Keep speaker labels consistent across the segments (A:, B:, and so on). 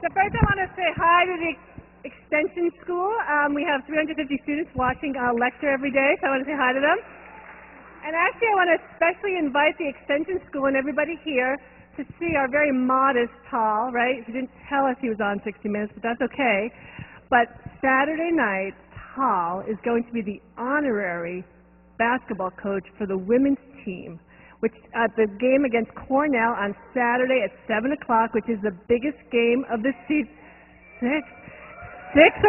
A: So first I want to say hi to the Extension School. We have 350 students watching our lecture every day, so I want to say hi to them. And actually I want to especially invite the Extension School and everybody here to see our very modest Tal, right? He didn't tell us he was on 60 Minutes, but that's okay. But Saturday night, Tal is going to be the honorary basketball coach for the women's team, which at the game against Cornell on Saturday at 7 o'clock, which is the biggest game of the season. 6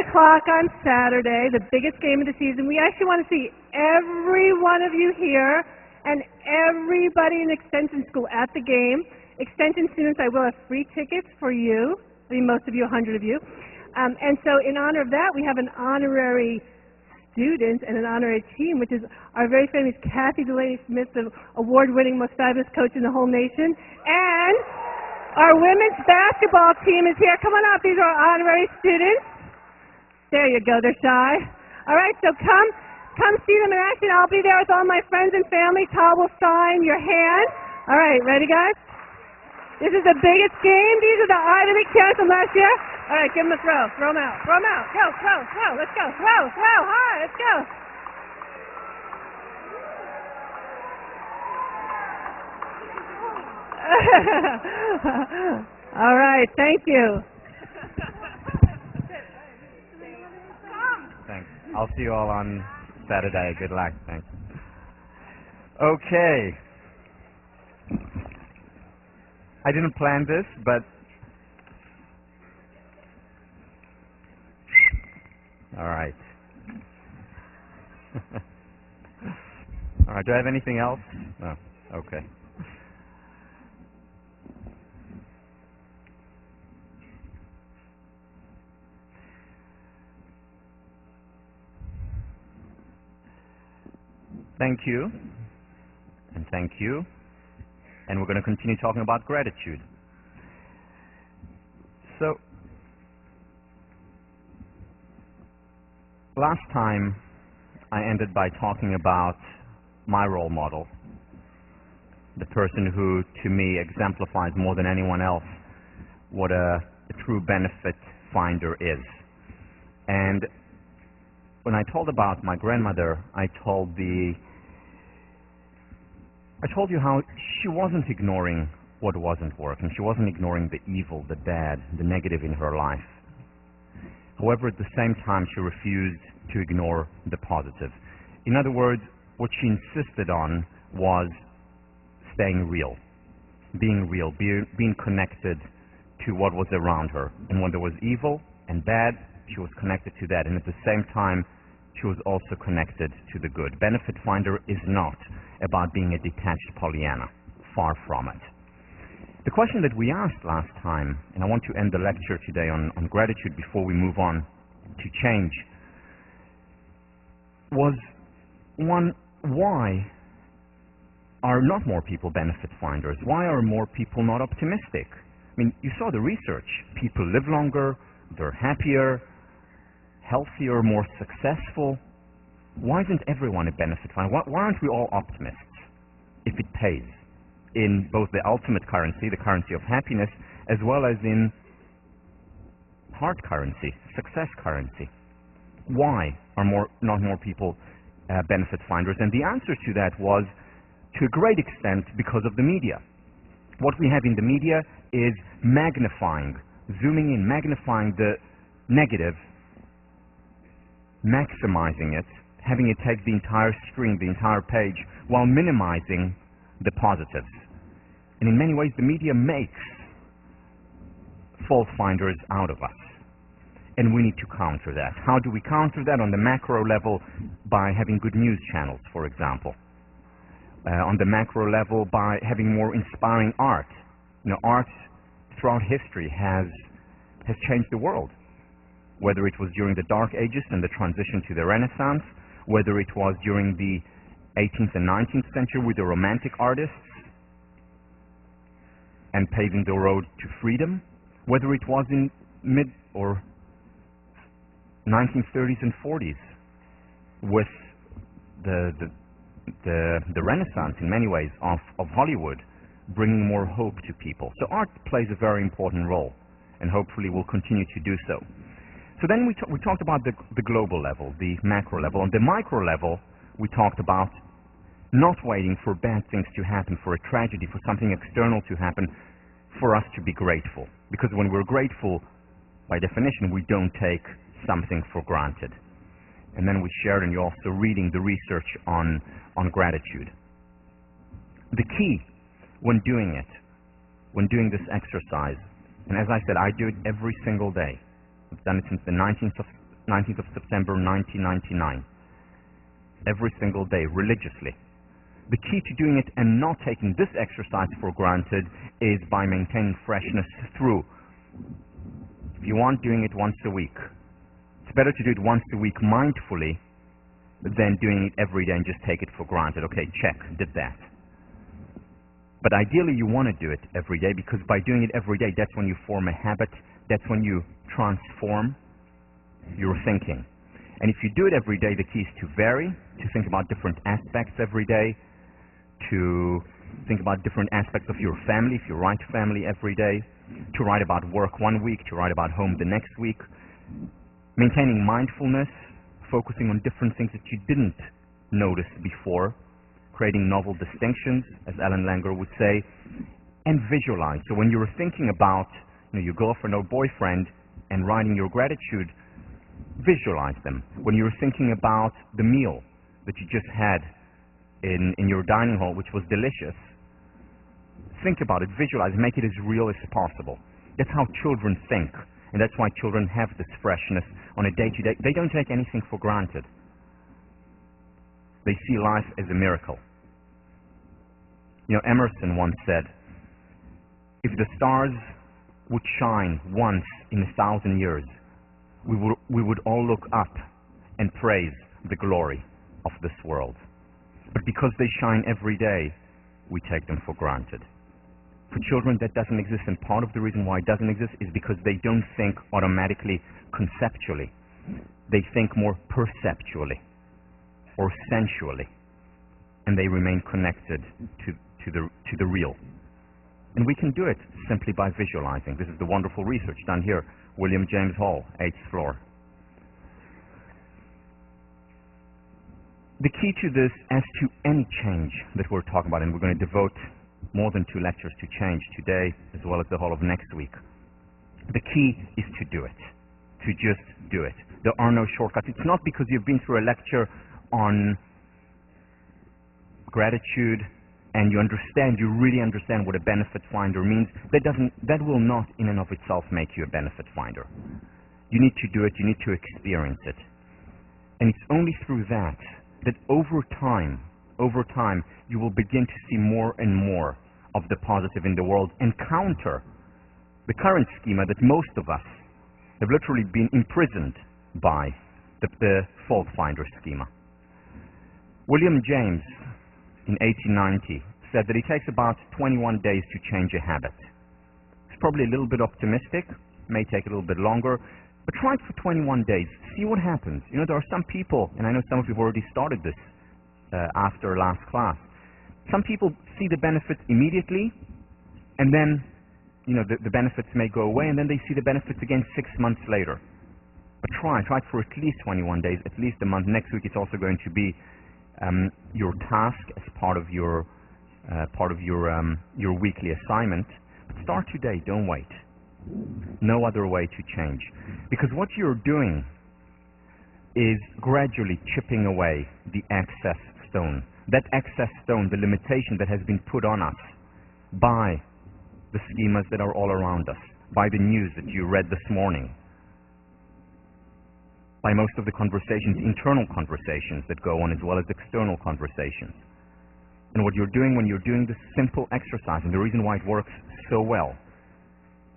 A: o'clock on Saturday, the biggest game of the season. We actually want to see every one of you here and everybody in Extension School at the game. Extension students, I will have free tickets for you. I mean, most of you, 100 of you. And so in honor of that, we have an honorary student and an honorary team, which is our very famous Kathy Delaney-Smith, the award-winning, most fabulous coach in the whole nation. And our women's basketball team is here. Come on out. These are our honorary students. There you go. They're shy. All right, so come see them in action. I'll be there with all my friends and family. Tal will sign your hand. All right, ready, guys? This is the biggest game. These are the Ivy League champs from last year. All right, give them a throw. Throw them out. Throw them out. Go, throw, throw. Let's go. Throw, throw. Hard. Let's go. All right, thank you.
B: Thanks. I'll see you all on Saturday. Good luck. Thanks. Okay. I didn't plan this, but all right. All right. Do I have anything else? No. Okay. Thank you, and thank you, and we're going to continue talking about gratitude. So, last time I ended by talking about my role model, the person who, to me, exemplifies more than anyone else what a true benefit finder is. And when I told about my grandmother, I told you how she wasn't ignoring what wasn't working. She wasn't ignoring the evil, the bad, the negative in her life. However, at the same time, she refused to ignore the positive. In other words, what she insisted on was staying real, being connected to what was around her. And when there was evil and bad, she was connected to that. And at the same time, she was also connected to the good. Benefit finder is not about being a detached Pollyanna. Far from it. The question that we asked last time, and I want to end the lecture today on gratitude before we move on to change, was one, why are not more people benefit finders? Why are more people not optimistic? I mean, you saw the research. People live longer, they're happier, healthier, more successful. Why isn't everyone a benefit finder? Why aren't we all optimists if it pays in both the ultimate currency, the currency of happiness, as well as in hard currency, success currency? Why are not more people benefit finders? And the answer to that was, to a great extent, because of the media. What we have in the media is magnifying, zooming in, magnifying the negative, maximizing it, having it take the entire screen, the entire page, while minimizing the positives. And in many ways, the media makes fault finders out of us. And we need to counter that. How do we counter that? On the macro level, by having good news channels, for example. On the macro level, by having more inspiring art. You know, art throughout history has changed the world. Whether it was during the Dark Ages and the transition to the Renaissance, whether it was during the 18th and 19th century with the Romantic artists and paving the road to freedom, whether it was in mid or 1930s and 40s with the Renaissance, in many ways, of Hollywood, bringing more hope to people. So art plays a very important role. and hopefully we'll continue to do so. So then we talked about the global level, the macro level. On the micro level, we talked about not waiting for bad things to happen, for a tragedy, for something external to happen, for us to be grateful. Because when we're grateful, by definition, we don't take something for granted. And then we shared, and you're also reading the research on gratitude. The key when doing it, when doing this exercise, and as I said, I do it every single day. I've done it since the 19th of September 1999. Every single day, religiously. The key to doing it and not taking this exercise for granted is by maintaining freshness through. If you want, doing it once a week. It's better to do it once a week mindfully than doing it every day and just take it for granted. Okay, check, did that. But ideally you want to do it every day, because by doing it every day, that's when you form a habit, that's when you transform your thinking. And if you do it every day, the key is to vary, to think about different aspects every day, to think about different aspects of your family, if you write family every day, to write about work one week, to write about home the next week. Maintaining mindfulness, focusing on different things that you didn't notice before, creating novel distinctions, as Ellen Langer would say, and visualize. So when you're thinking about your girlfriend or boyfriend and writing your gratitude, visualize them. When you're thinking about the meal that you just had in your dining hall, which was delicious, think about it, visualize, make it as real as possible. That's how children think, and that's why children have this freshness on a day-to-day. They don't take anything for granted. They see life as a miracle. Emerson once said, if the stars would shine once in 1,000 years, we would all look up and praise the glory of this world. But because they shine every day, we take them for granted. For children, that doesn't exist, and part of the reason why it doesn't exist is because they don't think automatically conceptually. They think more perceptually or sensually, and they remain connected to the real. And we can do it simply by visualizing. This is the wonderful research done here, William James Hall, 8th floor. The key to this, as to any change that we're talking about, and we're going to devote more than 2 lectures to change today, as well as the whole of next week. The key is to do it, to just do it. There are no shortcuts. It's not because you've been through a lecture on gratitude and you really understand what a benefit finder means. That will not in and of itself make you a benefit finder. You need to do it, you need to experience it. And it's only through that over time, you will begin to see more and more of the positive in the world and counter the current schema that most of us have literally been imprisoned by, the fault finder schema. William James, in 1890, said that it takes about 21 days to change a habit. It's probably a little bit optimistic, may take a little bit longer, but try it for 21 days. See what happens. There are some people, and I know some of you have already started this after last class. Some people see the benefits immediately, and then the benefits may go away, and then they see the benefits again 6 months later. But try it for at least 21 days, at least a month. Next week it's also going to be your task as part of your weekly assignment. But start today, don't wait. No other way to change. Because what you're doing is gradually chipping away the excess stone. That excess stone, the limitation that has been put on us by the schemas that are all around us, by the news that you read this morning, by most of the conversations, internal conversations that go on, as well as external conversations. And what you're doing when you're doing this simple exercise, and the reason why it works so well,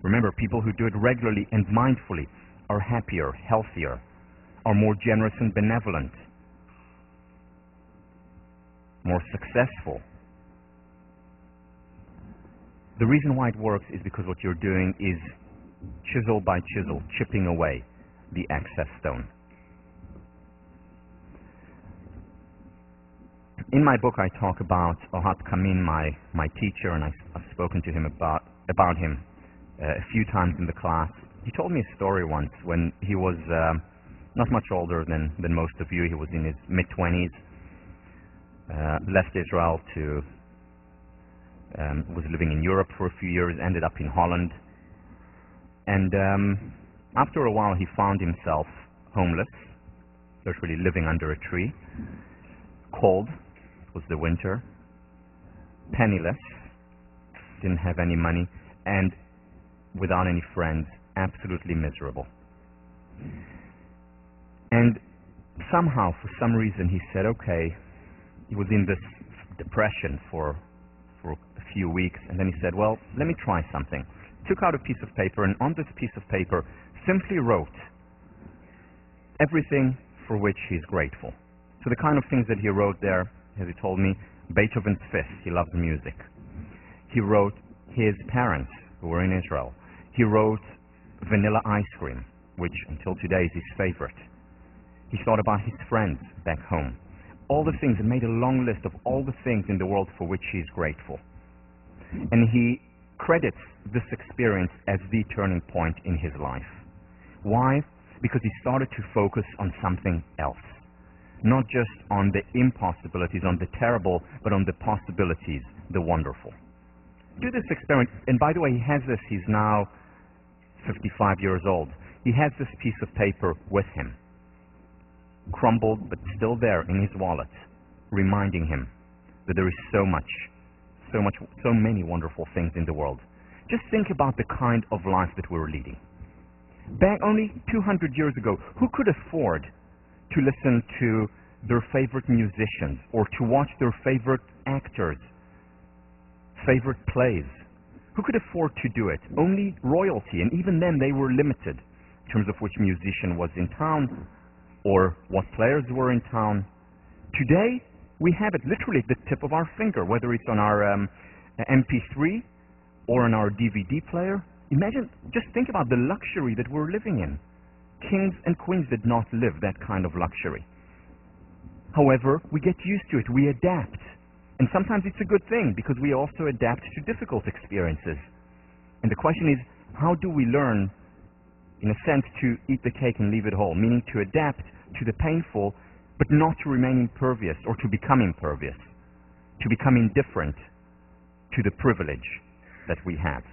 B: remember, people who do it regularly and mindfully are happier, healthier, are more generous and benevolent, more successful. The reason why it works is because what you're doing is chisel by chisel, chipping away the excess stone. In my book, I talk about Ohad Kamin, my teacher, and I've spoken to him about him a few times in the class. He told me a story once when he was not much older than most of you. He was in his mid-20s, left Israel to, was living in Europe for a few years, ended up in Holland. And after a while, he found himself homeless, literally living under a tree. Cold, it was the winter, penniless, didn't have any money, and without any friends, absolutely miserable. And somehow, for some reason, he said, okay, he was in this depression for a few weeks, and then he said, well, let me try something. Took out a piece of paper, and on this piece of paper simply wrote everything for which he's grateful. So the kind of things that he wrote there, as he told me, Beethoven's Fifth, he loves music. He wrote his parents, who were in Israel. He wrote vanilla ice cream, which until today is his favorite. He thought about his friends back home. All the things, and made a long list of all the things in the world for which he is grateful. And he credits this experience as the turning point in his life. Why? Because he started to focus on something else. Not just on the impossibilities, on the terrible, but on the possibilities, the wonderful. Do this experiment, and by the way, he has this, he's now 55 years old. He has this piece of paper with him, crumbled but still there in his wallet, reminding him that there is so many wonderful things in the world. Just think about the kind of life that we're leading. Back only 200 years ago, who could afford to listen to their favorite musicians or to watch their favorite actors, favorite plays? Who could afford to do it? Only royalty, and even then they were limited in terms of which musician was in town or what players were in town. Today, we have it literally at the tip of our finger, whether it's on our MP3 or on our DVD player. Imagine, just think about the luxury that we're living in. Kings and queens did not live that kind of luxury. However, we get used to it, we adapt. And sometimes it's a good thing because we also adapt to difficult experiences. And the question is, how do we learn, in a sense, to eat the cake and leave it whole, meaning to adapt to the painful, but not to remain impervious or to become impervious, to become indifferent to the privilege that we have.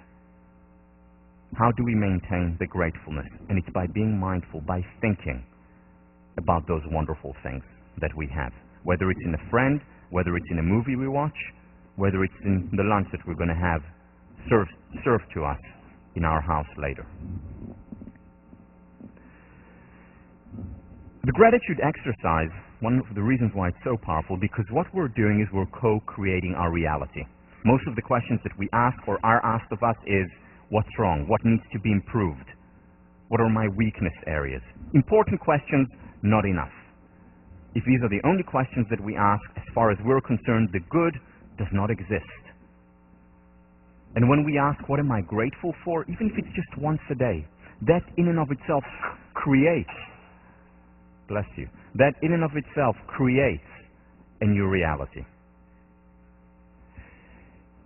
B: How do we maintain the gratefulness? And it's by being mindful, by thinking about those wonderful things that we have, whether it's in a friend, whether it's in a movie we watch, whether it's in the lunch that we're going to have served to us in our house later. The gratitude exercise, one of the reasons why it's so powerful, because what we're doing is we're co-creating our reality. Most of the questions that we ask or are asked of us is, what's wrong? What needs to be improved? What are my weakness areas? Important questions, not enough. If these are the only questions that we ask, as far as we're concerned, the good does not exist. And when we ask, what am I grateful for, even if it's just once a day, that in and of itself creates, bless you, that in and of itself creates a new reality.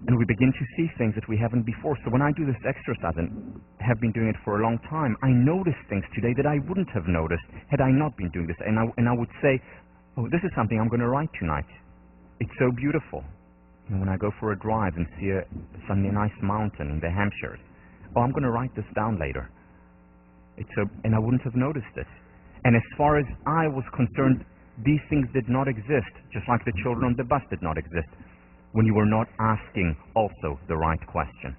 B: And we begin to see things that we haven't before. So when I do this exercise, and have been doing it for a long time, I notice things today that I wouldn't have noticed had I not been doing this. And I would say, oh, this is something I'm going to write tonight. It's so beautiful. And when I go for a drive and see suddenly a nice mountain in the Hampshires, oh, I'm going to write this down later. And I wouldn't have noticed it. And as far as I was concerned, these things did not exist, just like the children on the bus did not exist, when you were not asking also the right question.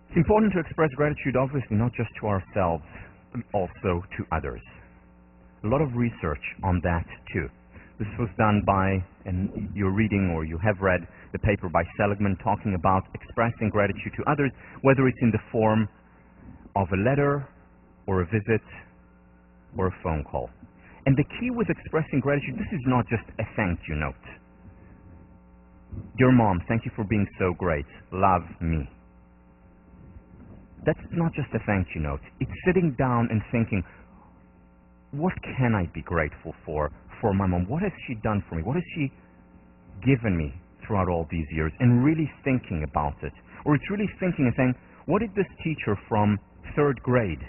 B: It's important to express gratitude, obviously, not just to ourselves, but also to others. A lot of research on that, too. This was done by, and you're reading or you have read the paper by Seligman talking about expressing gratitude to others, whether it's in the form of a letter or a visit or a phone call. And the key with expressing gratitude, this is not just a thank you note. Dear Mom, thank you for being so great. Love me. That's not just a thank you note. It's sitting down and thinking, what can I be grateful for my mom? What has she done for me? What has she given me throughout all these years and really thinking about it. Or it's really thinking and saying, what did this teacher from 3rd grade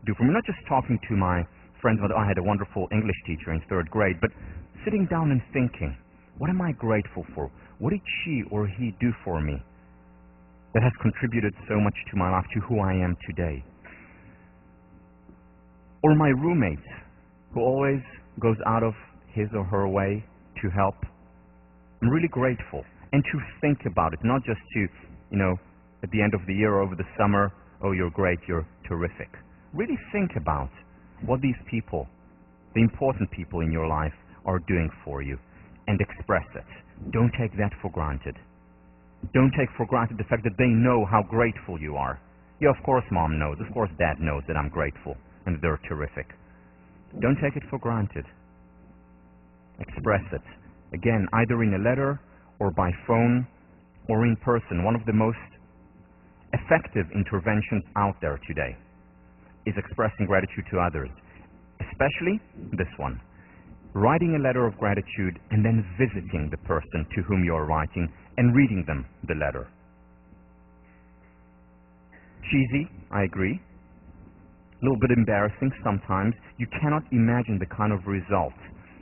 B: do for me? Not just talking to my friends about, I had a wonderful English teacher in 3rd grade, but sitting down and thinking, what am I grateful for? What did she or he do for me that has contributed so much to my life, to who I am today? Or my roommate, who always goes out of his or her way to help. I'm really grateful. And to think about it, not just to, at the end of the year or over the summer, oh, you're great, you're terrific. Really think about what these people, the important people in your life, are doing for you and express it. Don't take that for granted. Don't take for granted the fact that they know how grateful you are. Yeah, of course mom knows, of course dad knows that I'm grateful and that they're terrific. Don't take it for granted. Express it. Again, either in a letter or by phone or in person. One of the most effective interventions out there today is expressing gratitude to others, especially this one. Writing a letter of gratitude and then visiting the person to whom you are writing and reading them the letter. Cheesy, I agree. A little bit embarrassing sometimes. You cannot imagine the kind of result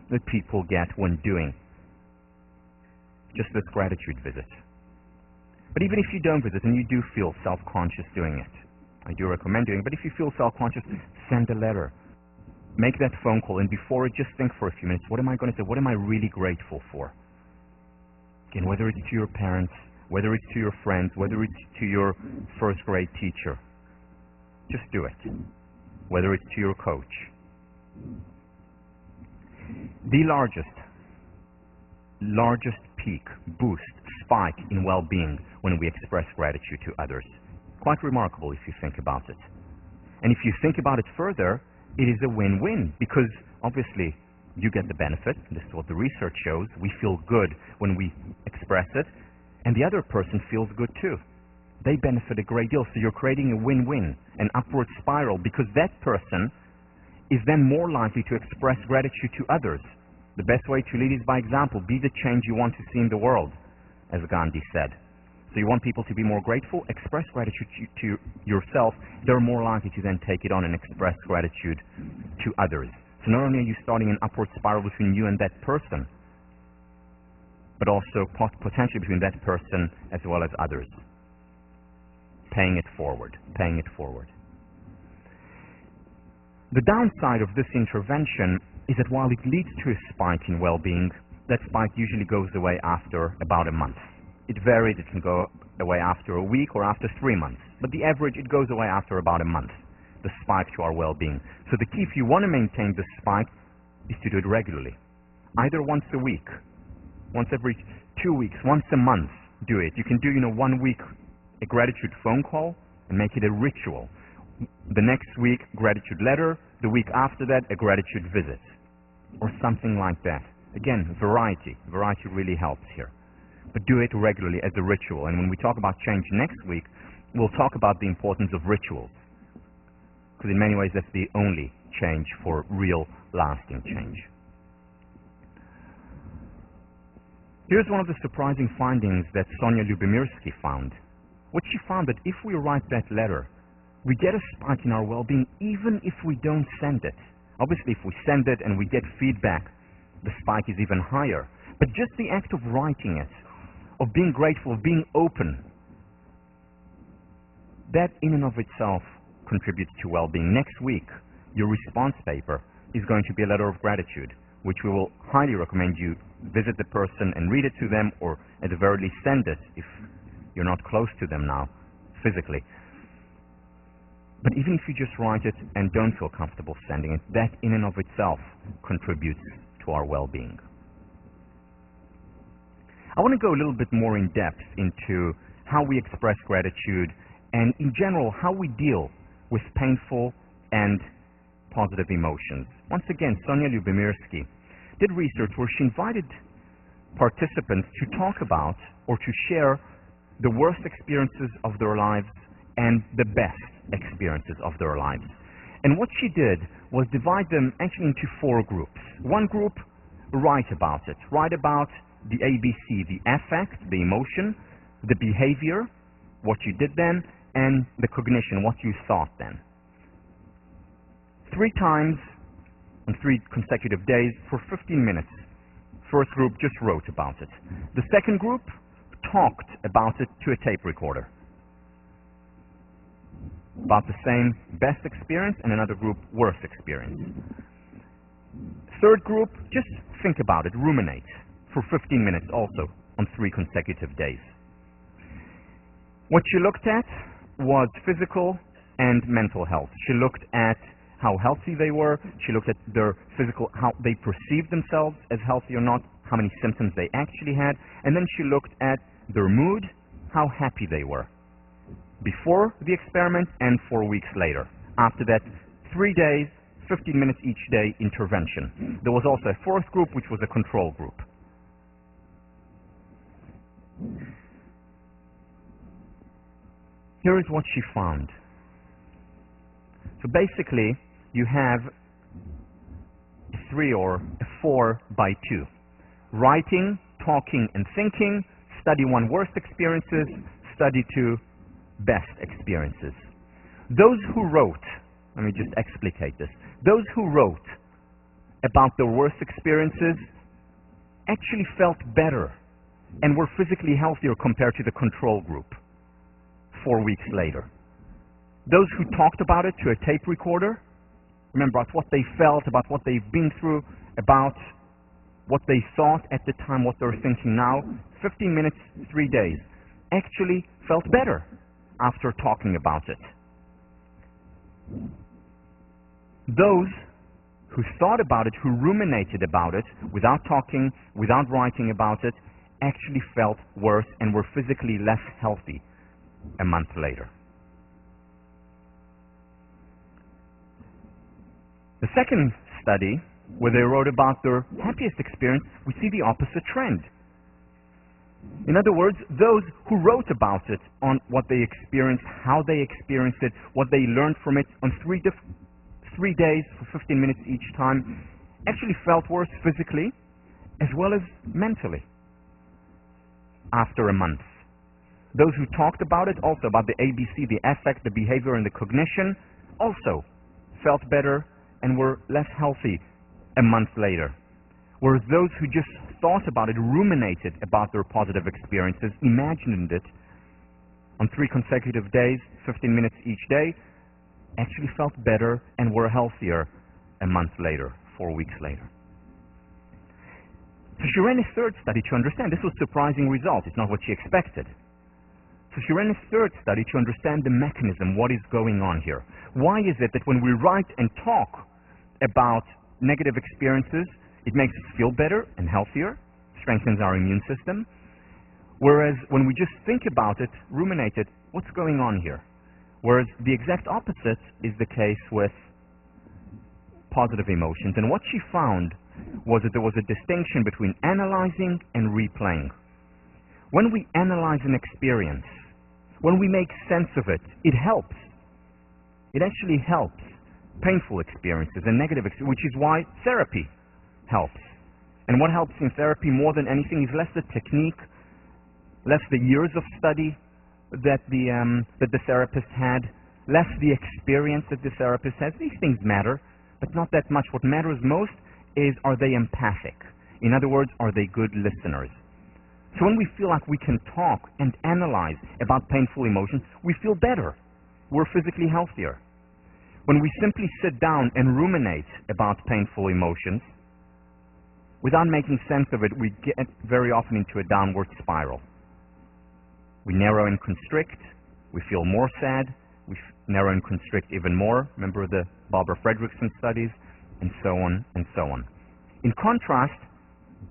B: that people get when doing just this gratitude visit. But even if you don't visit and you do feel self-conscious doing it, I do recommend doing it, but if you feel self-conscious, send a letter. Make that phone call, and before it, just think for a few minutes, what am I going to say? What am I really grateful for? Again, whether it's to your parents, whether it's to your friends, whether it's to your 1st grade teacher, just do it. Whether it's to your coach. The largest peak, boost, spike in well-being when we express gratitude to others. Quite remarkable if you think about it. And if you think about it further, it is a win-win, because obviously you get the benefit. This is what the research shows. We feel good when we express it, and the other person feels good too. They benefit a great deal, so you're creating a win-win, an upward spiral, because that person is then more likely to express gratitude to others. The best way to lead is by example. Be the change you want to see in the world, as Gandhi said. So you want people to be more grateful? Express gratitude to yourself. They're more likely to then take it on and express gratitude to others. So not only are you starting an upward spiral between you and that person, but also potentially between that person as well as others. Paying it forward, paying it forward. The downside of this intervention is that while it leads to a spike in well-being, that spike usually goes away after about a month. It varies. It can go away after a week or after 3 months. But the average, it goes away after about a month, the spike to our well-being. So the key, if you want to maintain the spike, is to do it regularly. Either once a week, once every 2 weeks, once a month, do it. You can do, 1 week a gratitude phone call and make it a ritual. The next week, gratitude letter. The week after that, a gratitude visit. Or something like that. Again, variety. Variety really helps here. But do it regularly as a ritual. And when we talk about change next week, we'll talk about the importance of rituals. Because in many ways, that's the only change for real, lasting change. Here's one of the surprising findings that Sonia Lyubomirsky found. What she found that if we write that letter, we get a spike in our well-being even if we don't send it. Obviously, if we send it and we get feedback, the spike is even higher. But just the act of writing it, of being grateful, of being open, that in and of itself contributes to well-being. Next week, your response paper is going to be a letter of gratitude, which we will highly recommend you visit the person and read it to them, or at the very least send it if you're not close to them now, physically. But even if you just write it and don't feel comfortable sending it, that in and of itself contributes to our well-being. I want to go a little bit more in depth into how we express gratitude and, in general, how we deal with painful and positive emotions. Once again, Sonia Lyubomirsky did research where she invited participants to talk about or to share the worst experiences of their lives and the best experiences of their lives. And what she did was divide them actually into 4 groups. One group, write about it. Write about the ABC, the affect, the emotion, the behavior, what you did then, and the cognition, what you thought then. 3 times on 3 consecutive days for 15 minutes. First group just wrote about it. The second group talked about it to a tape recorder. About the same best experience, and another group worst experience. Third group, just think about it, ruminate for 15 minutes also on 3 consecutive days. What she looked at was physical and mental health. She looked at how healthy they were. She looked at their physical, how they perceived themselves as healthy or not, how many symptoms they actually had, and then she looked at their mood, how happy they were before the experiment and 4 weeks later. After that, 3 days, 15 minutes each day intervention. There was also a 4th group, which was a control group. Here is what she found. So basically, you have a 3 or a 4 by 2. Writing, talking, and thinking. Study 1 worst experiences, study 2 best experiences. Those who wrote, let me just explicate this, those who wrote about their worst experiences actually felt better and were physically healthier compared to the control group 4 weeks later. Those who talked about it to a tape recorder, remember about what they felt, about what they've been through, about what they thought at the time, what they're thinking now, 15 minutes, 3 days, actually felt better after talking about it. Those who thought about it, who ruminated about it, without talking, without writing about it, actually felt worse and were physically less healthy a month later. The second study, where they wrote about their happiest experience, we see the opposite trend. In other words, those who wrote about it, on what they experienced, how they experienced it, what they learned from it, on 3 days for 15 minutes each time, actually felt worse physically as well as mentally after a month. Those who talked about it, also about the ABC, the affect, the behavior, and the cognition, also felt better and were less healthy a month later. Whereas those who just thought about it, ruminated about their positive experiences, imagined it on 3 consecutive days, 15 minutes each day, actually felt better and were healthier a month later, 4 weeks later. So she ran a 3rd study to understand. This was a surprising result. It's not what she expected. So she ran a 3rd study to understand the mechanism, what is going on here. Why is it that when we write and talk about negative experiences, it makes us feel better and healthier, strengthens our immune system, whereas when we just think about it, ruminate it, what's going on here? Whereas the exact opposite is the case with positive emotions. And what she found was that there was a distinction between analyzing and replaying. When we analyze an experience, when we make sense of it, it helps. It actually helps painful experiences and negative experiences, which is why therapy helps. And what helps in therapy more than anything is less the technique, less the years of study that the therapist had, less the experience that the therapist has. These things matter, but not that much. What matters most is, are they empathic? In other words, are they good listeners? So when we feel like we can talk and analyze about painful emotions, we feel better. We're physically healthier. When we simply sit down and ruminate about painful emotions, without making sense of it, we get very often into a downward spiral. We narrow and constrict. We feel more sad. We narrow and constrict even more. Remember the Barbara Fredrickson studies? And so on and so on. In contrast,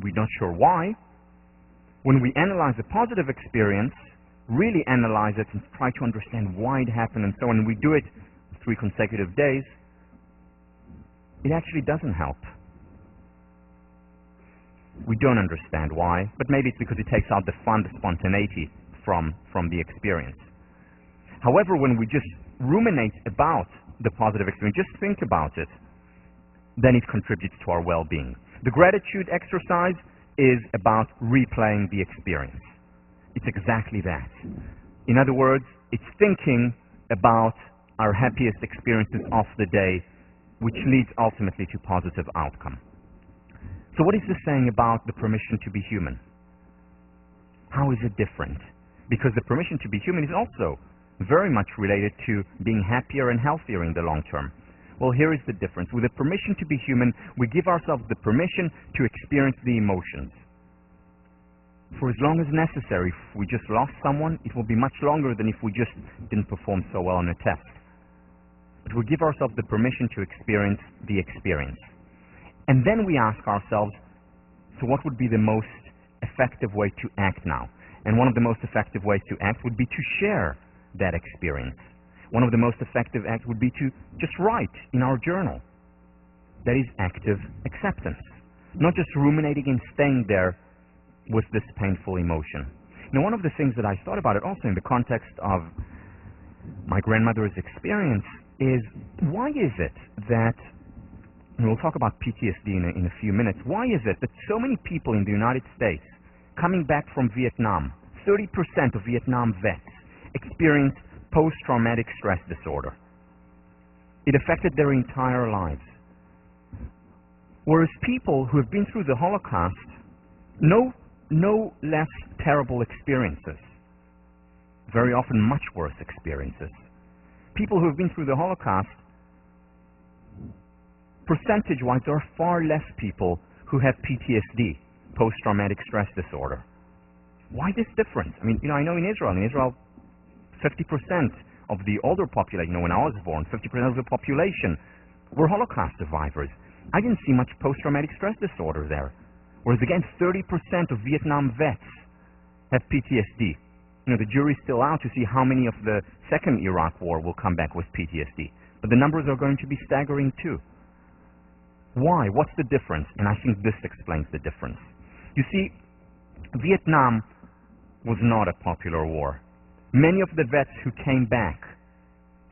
B: we're not sure why, when we analyze a positive experience, really analyze it and try to understand why it happened and so on, and we do it 3 consecutive days, it actually doesn't help. We don't understand why, but maybe it's because it takes out the fun, the spontaneity from the experience. However, when we just ruminate about the positive experience, just think about it, then it contributes to our well-being. The gratitude exercise is about replaying the experience. It's exactly that. In other words, it's thinking about our happiest experiences of the day, which leads ultimately to positive outcome. So what is this saying about the permission to be human? How is it different? Because the permission to be human is also very much related to being happier and healthier in the long term. Well, here is the difference. With the permission to be human, we give ourselves the permission to experience the emotions. For as long as necessary, if we just lost someone, it will be much longer than if we just didn't perform so well on a test. But we give ourselves the permission to experience the experience. And then we ask ourselves, so what would be the most effective way to act now? And one of the most effective ways to act would be to share that experience. One of the most effective acts would be to just write in our journal. That is active acceptance. Not just ruminating and staying there with this painful emotion. Now, one of the things that I thought about it also in the context of my grandmother's experience is, why is it that, and we'll talk about PTSD in a few minutes, why is it that so many people in the United States coming back from Vietnam, 30% of Vietnam vets experienced post-traumatic stress disorder? It affected their entire lives. Whereas people who have been through the Holocaust know no less terrible experiences, very often much worse experiences. People who have been through the Holocaust, percentage-wise, there are far less people who have PTSD, post-traumatic stress disorder. Why this difference? I mean, I know in Israel, 50% of the older population, when I was born, 50% of the population were Holocaust survivors. I didn't see much post-traumatic stress disorder there. Whereas again, 30% of Vietnam vets have PTSD. The jury's still out to see how many of the second Iraq War will come back with PTSD. But the numbers are going to be staggering too. Why? What's the difference? And I think this explains the difference. You see, Vietnam was not a popular war. Many of the vets who came back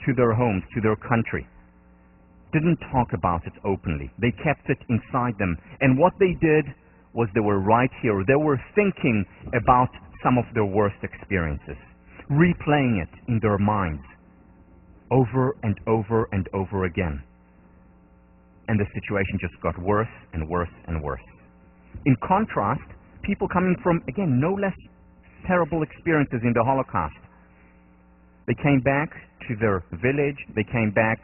B: to their homes, to their country, didn't talk about it openly. They kept it inside them. And what they did was they were right here. They were thinking about some of their worst experiences, replaying it in their minds over and over and over again. And the situation just got worse and worse and worse. In contrast, people coming from, again, no less terrible experiences in the Holocaust, they came back to their village, they came back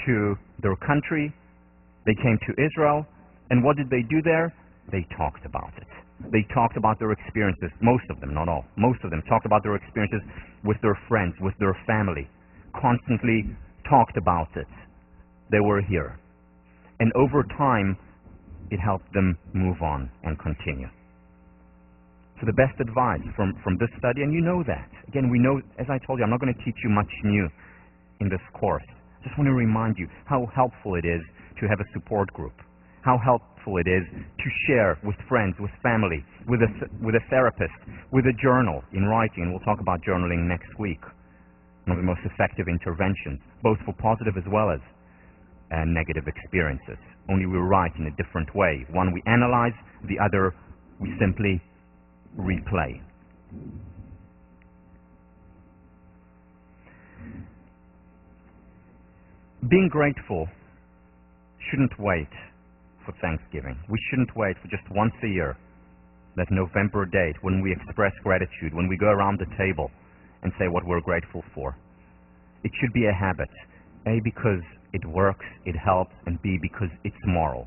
B: to their country, they came to Israel, and what did they do there? They talked about it. They talked about their experiences, most of them, not all, most of them talked about their experiences with their friends, with their family, constantly talked about it. They were here. And over time, it helped them move on and continue. So the best advice from this study, and you know that. Again, we know, as I told you, I'm not going to teach you much new in this course. Just want to remind you how helpful it is to have a support group, how helpful it is to share with friends, with family, with a therapist, with a journal in writing. And we'll talk about journaling next week. One of the most effective interventions, both for positive as well as negative experiences. Only we write in a different way. One we analyze, the other we simply replay. Being grateful shouldn't wait for Thanksgiving. We shouldn't wait for just once a year, that November date when we express gratitude, when we go around the table and say what we're grateful for. It should be a habit. A, because it works, it helps, and B, because it's moral.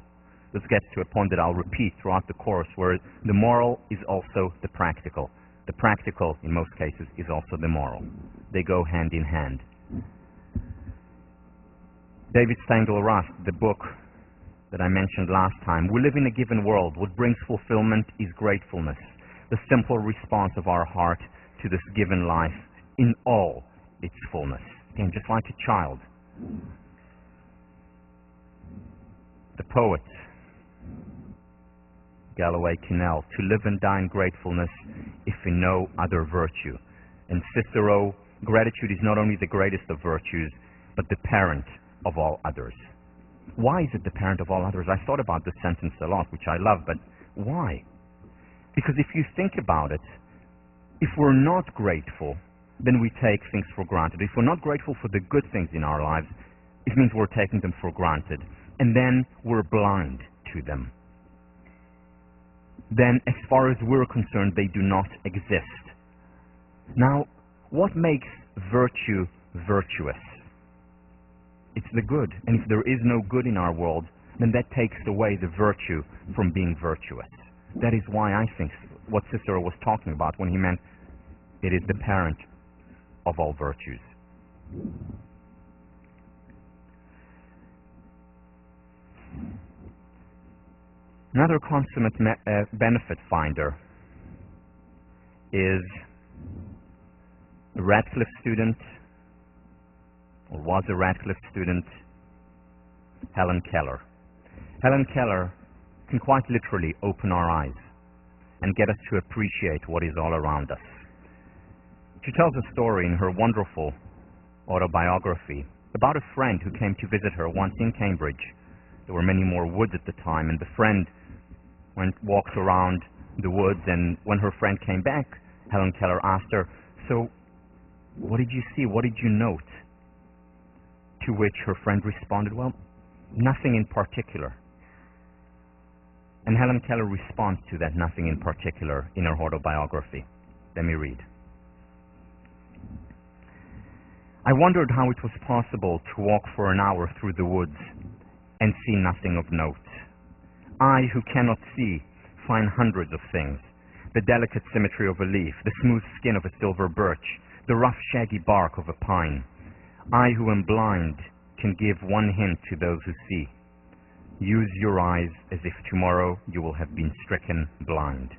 B: This gets to a point that I'll repeat throughout the course, where the moral is also the practical. The practical, in most cases, is also the moral. They go hand in hand. David Stengel-Rast, the book that I mentioned last time, we live in a given world. What brings fulfillment is gratefulness, the simple response of our heart to this given life in all its fullness. Again, just like a child. The poet, Galloway Kinnell, to live and die in gratefulness, if in no other virtue. And Cicero, gratitude is not only the greatest of virtues, but the parent of all others. Why is it the parent of all others? I thought about this sentence a lot, which I love, but Why? Because if you think about it, if we're not grateful, then we take things for granted. If we're not grateful for the good things in our lives, it means we're taking them for granted. And then we're blind to them. Then, as far as we're concerned, they do not exist. Now, what makes virtue virtuous? It's the good. And if there is no good in our world, then that takes away the virtue from being virtuous. That is why I think what Cicero was talking about when he meant it is the parent of all virtues. Another consummate benefit finder is a Radcliffe student, or was a Radcliffe student, Helen Keller. Helen Keller can quite literally open our eyes and get us to appreciate what is all around us. She tells a story in her wonderful autobiography about a friend who came to visit her once in Cambridge. There were many more woods at the time, and the friend walked around the woods, and when her friend came back, Helen Keller asked her, "So, what did you see? What did you note?" To which her friend responded, "Well, nothing in particular." And Helen Keller responds to that nothing in particular in her autobiography. Let me read. "I wondered how it was possible to walk for an hour through the woods and see nothing of note. I, who cannot see, find hundreds of things. The delicate symmetry of a leaf, the smooth skin of a silver birch, the rough shaggy bark of a pine. I, who am blind, can give one hint to those who see. Use your eyes as if tomorrow you will have been stricken blind.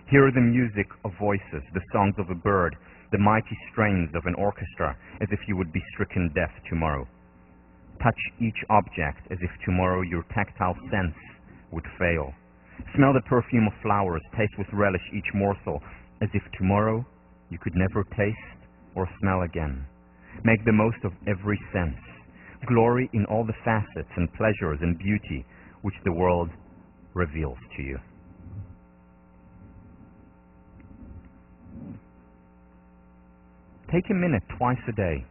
B: Hear the music of voices, the songs of a bird, the mighty strains of an orchestra, as if you would be stricken deaf tomorrow. Touch each object as if tomorrow your tactile sense would fail. Smell the perfume of flowers, taste with relish each morsel, as if tomorrow you could never taste or smell again. Make the most of every sense. Glory in all the facets and pleasures and beauty which the world reveals to you." Take a minute twice a day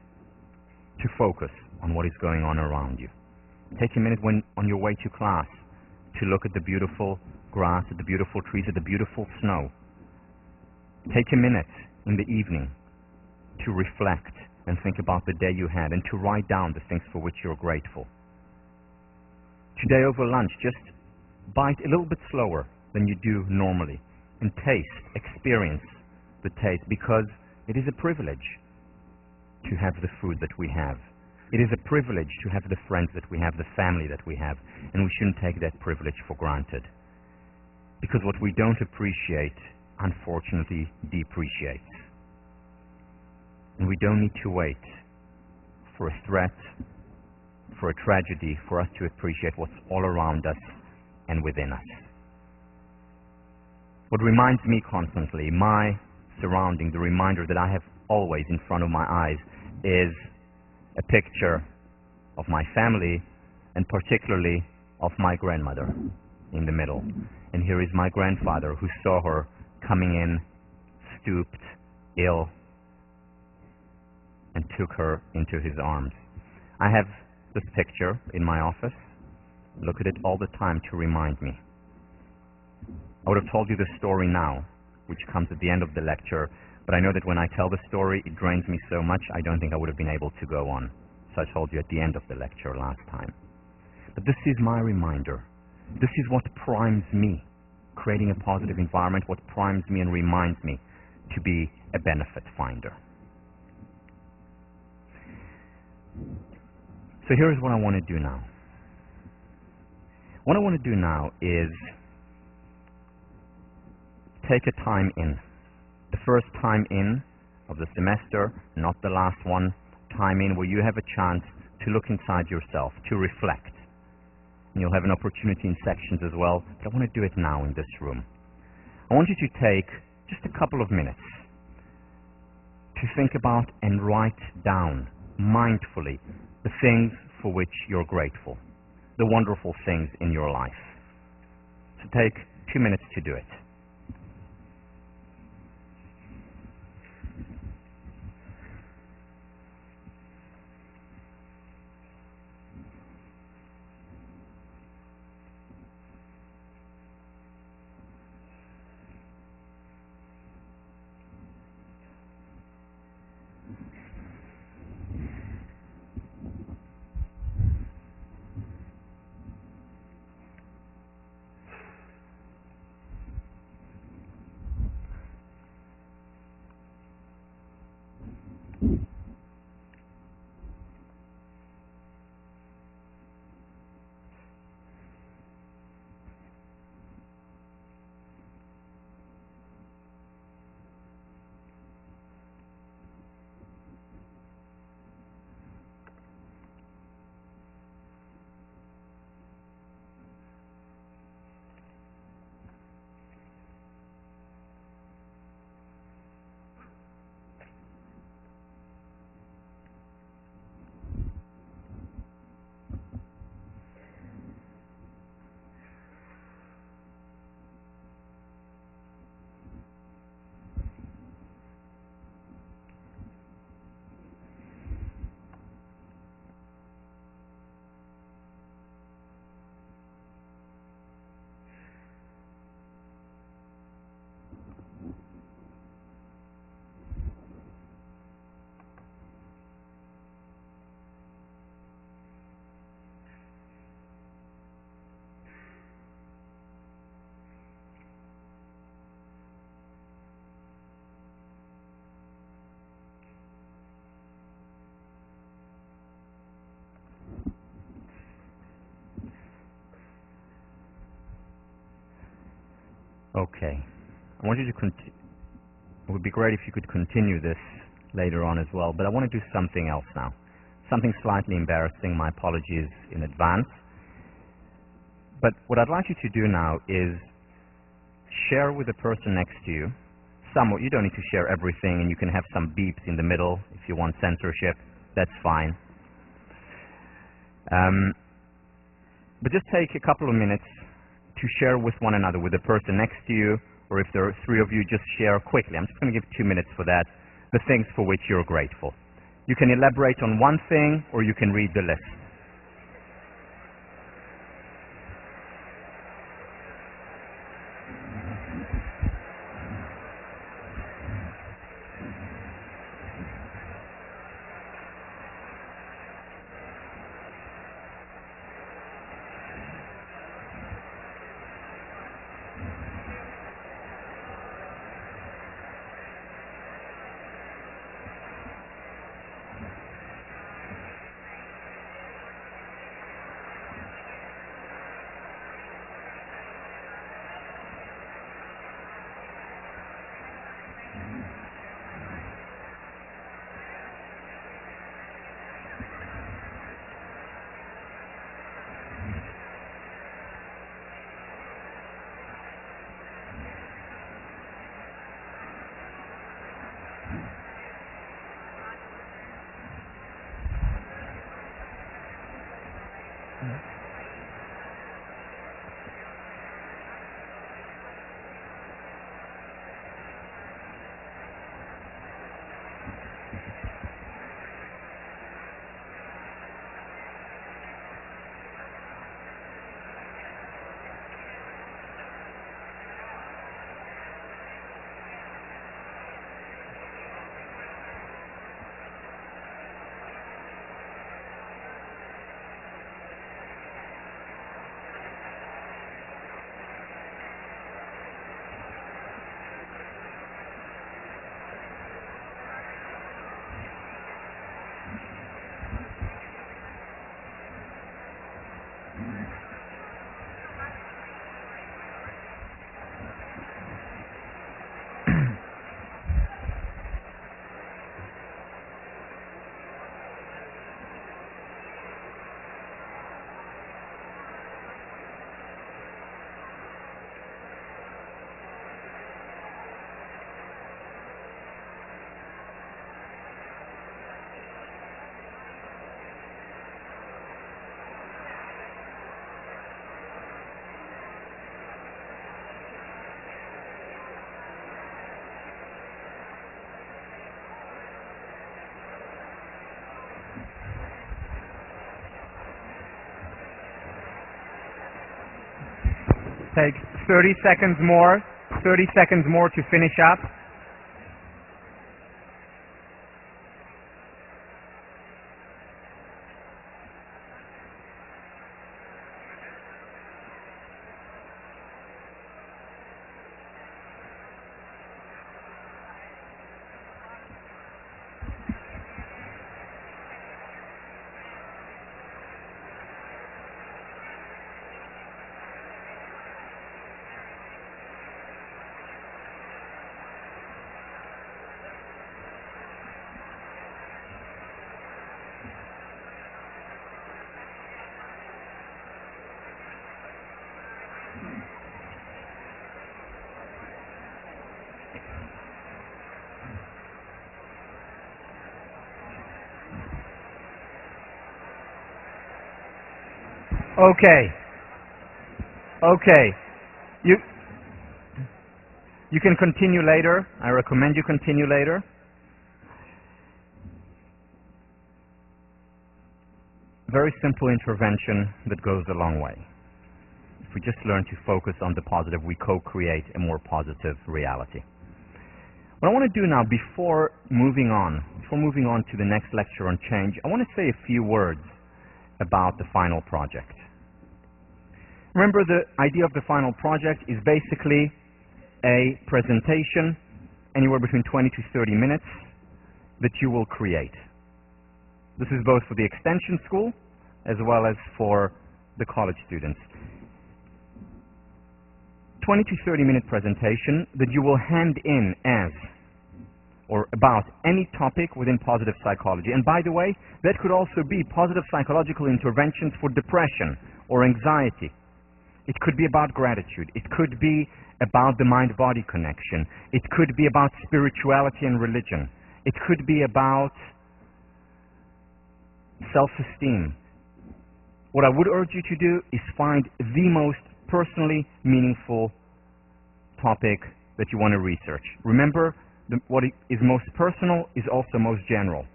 B: to focus on what is going on around you. Take a minute when on your way to class to look at the beautiful grass, at the beautiful trees, at the beautiful snow. Take a minute in the evening to reflect and think about the day you had and to write down the things for which you're grateful. Today over lunch, just bite a little bit slower than you do normally and taste, experience the taste, because it is a privilege to have the food that we have. It is a privilege to have the friends that we have, the family that we have, and we shouldn't take that privilege for granted. Because what we don't appreciate, unfortunately, depreciates. And we don't need to wait for a threat, for a tragedy, for us to appreciate what's all around us and within us. What reminds me constantly, my surrounding, the reminder that I have always in front of my eyes, is a picture of my family, and particularly of my grandmother in the middle. And here is my grandfather, who saw her coming in, stooped, ill, and took her into his arms. I have this picture in my office. Look at it all the time to remind me. I would have told you the story now, which comes at the end of the lecture, but I know that when I tell the story, it drains me so much, I don't think I would have been able to go on. So I told you at the end of the lecture last time. But this is my reminder. This is what primes me, creating a positive environment, what primes me and reminds me to be a benefit finder. So here's what I want to do now. What I want to do now is take a time in. The first time in of the semester, not the last one, time in where you have a chance to look inside yourself, to reflect. And you'll have an opportunity in sections as well, but I want to do it now in this room. I want you to take just a couple of minutes to think about and write down mindfully the things for which you're grateful, the wonderful things in your life. So take 2 minutes to do it. Okay. I want you to continue. It would be great if you could continue this later on as well, but I want to do something else now. Something slightly embarrassing. My apologies in advance. But what I'd like you to do now is share with the person next to you somewhat. You don't need to share everything, and you can have some beeps in the middle if you want censorship. That's fine. But just take a couple of minutes to share with one another, with the person next to you, or if there are 3 of you, just share quickly. I'm just going to give 2 minutes for that, the things for which you're grateful. You can elaborate on one thing, or you can read the list. take 30 seconds more to finish up. Okay. You can continue later. I recommend you continue later. Very simple intervention that goes a long way. If we just learn to focus on the positive, we co-create a more positive reality. What I want to do now, before moving on to the next lecture on change, I want to say a few words about the final project. Remember, the idea of the final project is basically a presentation, anywhere between 20 to 30 minutes, that you will create. This is both for the extension school as well as for the college students. 20 to 30 minute presentation that you will hand in as or about any topic within positive psychology. And by the way, that could also be positive psychological interventions for depression or anxiety. It could be about gratitude. It could be about the mind-body connection. It could be about spirituality and religion. It could be about self-esteem. What I would urge you to do is find the most personally meaningful topic that you want to research. Remember, what is most personal is also most general.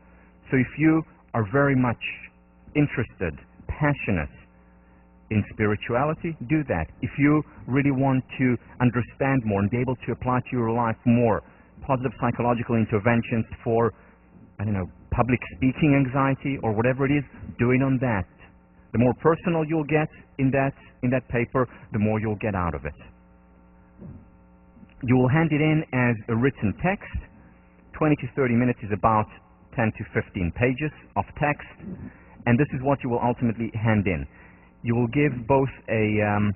B: So if you are very much interested, passionate in spirituality, do that. If you really want to understand more and be able to apply to your life more positive psychological interventions for, public speaking anxiety or whatever it is, do it on that. The more personal you'll get in that paper, the more you'll get out of it. You will hand it in as a written text. 20 to 30 minutes is about 10 to 15 pages of text, and this is what you will ultimately hand in. You will give both a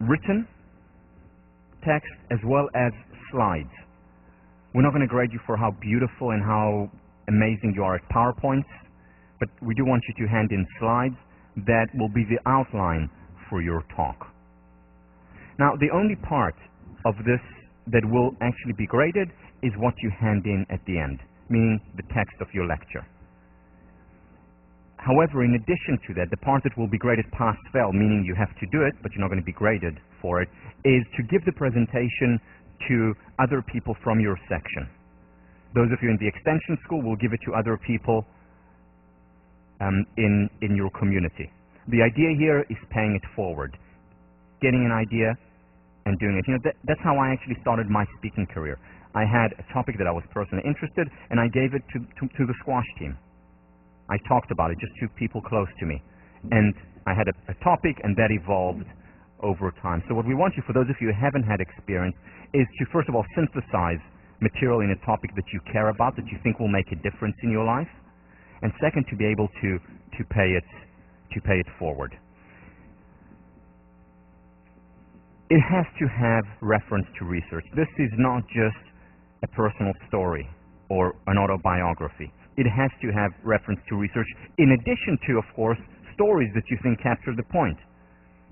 B: written text as well as slides. We're not going to grade you for how beautiful and how amazing you are at PowerPoints, but we do want you to hand in slides that will be the outline for your talk. Now, the only part of this that will actually be graded is what you hand in at the end, meaning the text of your lecture. However, in addition to that, the part that will be graded pass-fail, meaning you have to do it, but you're not going to be graded for it, is to give the presentation to other people from your section. Those of you in the extension school will give it to other people in your community. The idea here is paying it forward, getting an idea and doing it. That's how I actually started my speaking career. I had a topic that I was personally interested in, and I gave it to the squash team. I talked about it just to people close to me. And I had a topic, and that evolved over time. So what we want you, for those of you who haven't had experience, is to first of all synthesize material in a topic that you care about, that you think will make a difference in your life, and second, to be able to pay it forward. It has to have reference to research. This is not just a personal story or an autobiography. It has to have reference to research, in addition to, of course, stories that you think capture the point.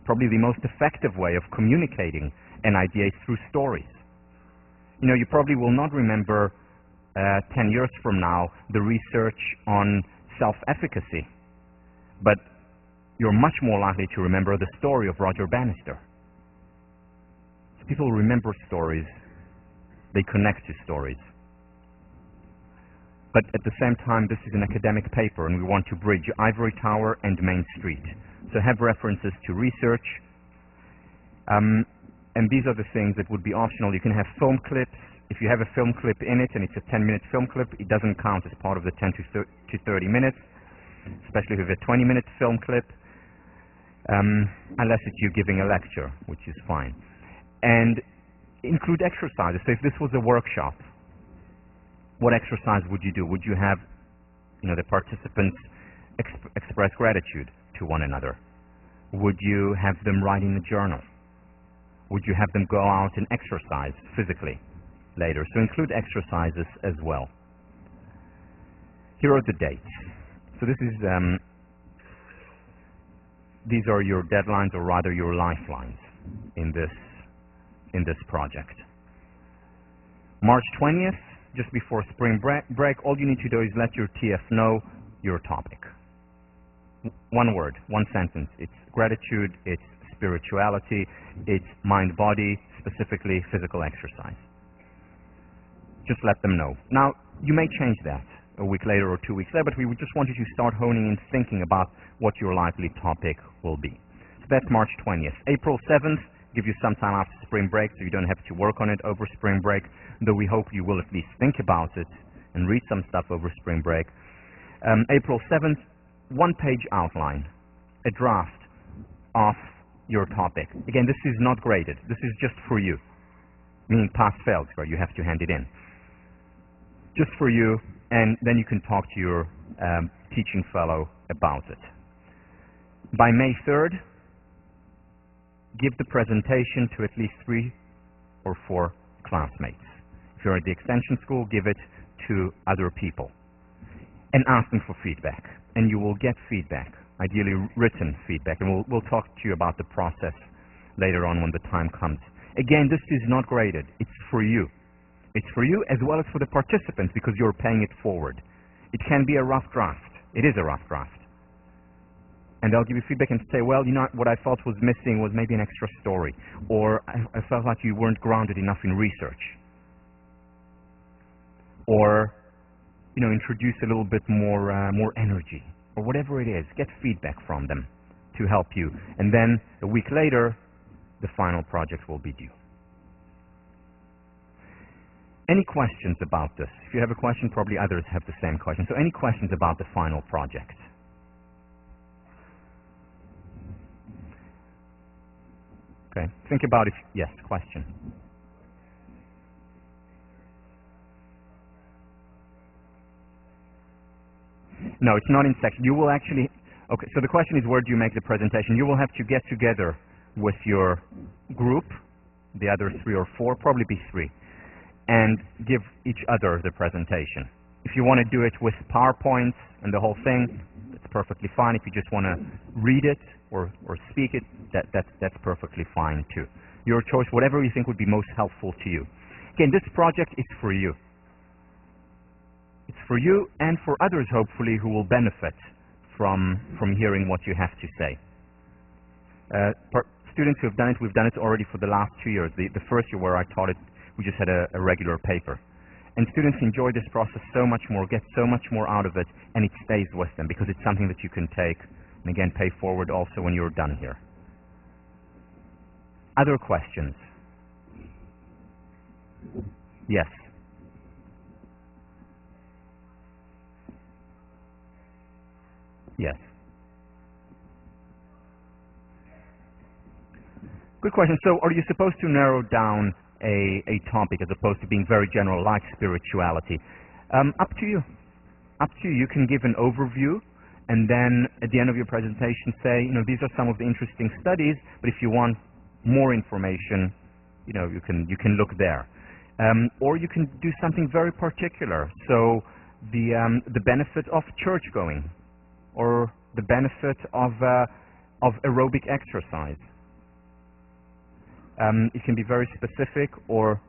B: Probably the most effective way of communicating an idea is through stories. You probably will not remember 10 years from now the research on self-efficacy, but you're much more likely to remember the story of Roger Bannister. So people remember stories, they connect to stories. But at the same time, this is an academic paper, and we want to bridge Ivory Tower and Main Street. So have references to research. And these are the things that would be optional. You can have film clips. If you have a film clip in it and it's a 10-minute film clip, it doesn't count as part of the 10 to 30 minutes, especially if you have a 20-minute film clip, unless it's you giving a lecture, which is fine. And include exercises. So if this was a workshop, what exercise would you do? Would you have, the participants express gratitude to one another? Would you have them write in a journal? Would you have them go out and exercise physically later? So include exercises as well. Here are the dates. So this is, these are your deadlines, or rather your lifelines in this project. March 20th, just before spring break, all you need to do is let your TF know your topic. One word, one sentence. It's gratitude, it's spirituality, it's mind-body, specifically physical exercise. Just let them know. Now, you may change that a week later or 2 weeks later, but we would just want you to start honing and thinking about what your likely topic will be. So that's March 20th. April 7th, give you some time after spring break so you don't have to work on it over spring break, though we hope you will at least think about it and read some stuff over spring break. April 7th, one-page outline, a draft of your topic. Again, this is not graded. This is just for you, meaning pass-fail, where you have to hand it in. Just for you, and then you can talk to your teaching fellow about it. By May 3rd, give the presentation to at least 3 or 4 classmates. If you're at the extension school, give it to other people and ask them for feedback. And you will get feedback, ideally written feedback, and we'll talk to you about the process later on when the time comes. Again, this is not graded. It's for you. It's for you as well as for the participants, because you're paying it forward. It can be a rough draft. It is a rough draft. And they'll give you feedback and say, well, what I felt was missing was maybe an extra story, or I felt like you weren't grounded enough in research, or introduce a little bit more energy, or whatever it is. Get feedback from them to help you. And then a week later, the final project will be due. Any questions about this? If you have a question, probably others have the same question. So any questions about the final project? Okay, think about it. Yes, question. No, it's not in section. You will actually, okay, so the question is, where do you make the presentation? You will have to get together with your group, the other 3 or 4, probably be 3, and give each other the presentation. If you want to do it with PowerPoint and the whole thing, that's perfectly fine. If you just want to read it or speak it, that's perfectly fine too. Your choice, whatever you think would be most helpful to you. Again, this project is for you. It's for you and for others, hopefully, who will benefit from hearing what you have to say. Students who have done it, we've done it already for the last 2 years. The first year where I taught it, we just had a regular paper. And students enjoy this process so much more, get so much more out of it, and it stays with them because it's something that you can take and again pay forward also when you're done here. Other questions? Yes. Yes. Good question. So are you supposed to narrow down a topic as opposed to being very general, like spirituality? Up to you. Up to you. You can give an overview and then at the end of your presentation say, these are some of the interesting studies, but if you want more information, you can look there. Or you can do something very particular. So the benefit of church going, or the benefit of aerobic exercise. It can be very specific or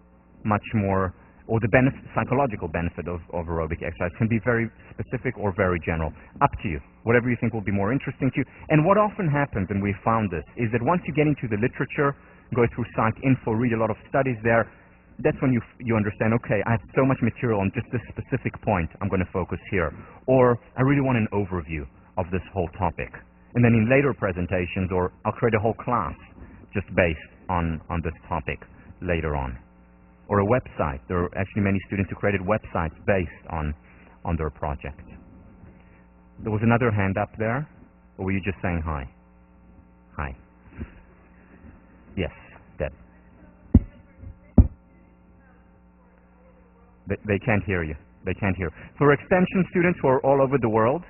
B: much more, or the psychological benefit of aerobic exercise can be very specific or very general. Up to you. Whatever you think will be more interesting to you. And what often happens, and we found this, is that once you get into the literature, go through PsycInfo, read a lot of studies there, that's when you understand, okay, I have so much material on just this specific point, I'm going to focus here. Or I really want an overview of this whole topic. And then in later presentations, or I'll create a whole class just based on this topic later on. Or a website. There are actually many students who created websites based on their project. There was another hand up there, or were you just saying hi? Hi. Yes, Deb. They can't hear you. They can't hear. For extension students who are all over the world,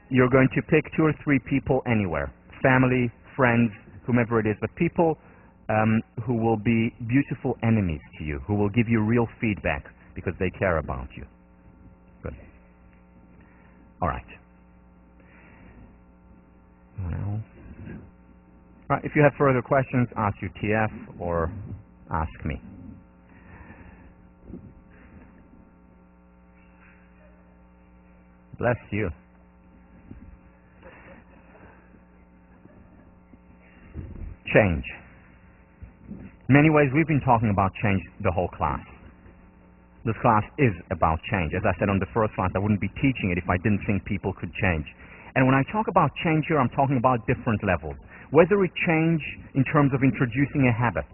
B: you're going to pick 2 or 3 people anywhere. Family, friends, whomever it is, but people who will be beautiful enemies to you, who will give you real feedback because they care about you. Good. All right. Well, right, if you have further questions, ask your TF or ask me. Bless you. Change. In many ways, we've been talking about change the whole class. This class is about change. As I said on the first class, I wouldn't be teaching it if I didn't think people could change. And when I talk about change here, I'm talking about different levels. Whether it change in terms of introducing a habit.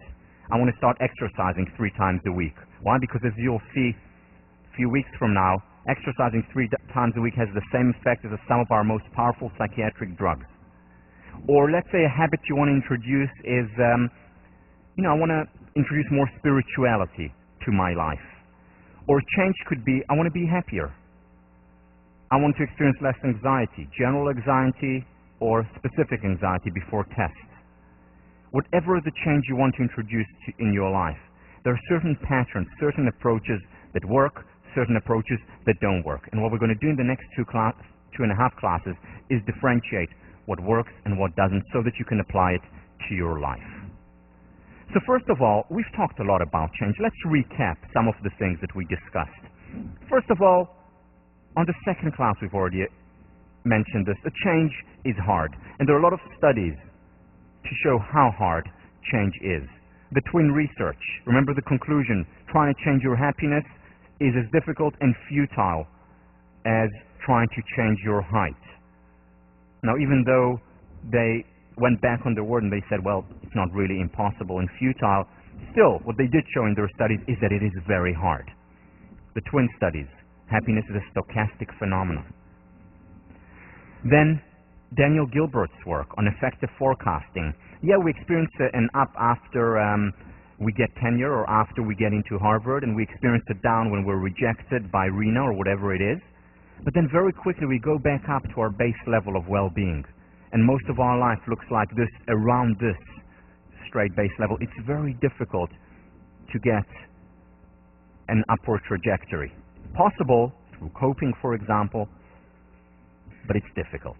B: I want to start exercising 3 times a week. Why? Because as you'll see a few weeks from now, exercising 3 times a week has the same effect as some of our most powerful psychiatric drugs. Or let's say a habit you want to introduce is, I want to introduce more spirituality to my life. Or change could be, I want to be happier. I want to experience less anxiety, general anxiety or specific anxiety before tests. Whatever the change you want to introduce in your life, there are certain patterns, certain approaches that work, certain approaches that don't work. And what we're going to do in the next 2.5 classes is differentiate what works and what doesn't so that you can apply it to your life. So first of all, we've talked a lot about change. Let's recap some of the things that we discussed. First of all, on the second class we've already mentioned this. The change is hard. And there are a lot of studies to show how hard change is. The twin research, remember the conclusion, trying to change your happiness is as difficult and futile as trying to change your height. Now, even though they went back on their word and they said, well, it's not really impossible and futile, still, what they did show in their studies is that it is very hard. The twin studies, happiness is a stochastic phenomenon. Then, Daniel Gilbert's work on effective forecasting. Yeah, we experience an up after we get tenure or after we get into Harvard, and we experience a down when we're rejected by Reno or whatever it is. But then very quickly we go back up to our base level of well-being. And most of our life looks like this, around this straight base level. It's very difficult to get an upward trajectory. Possible through coping, for example, but it's difficult.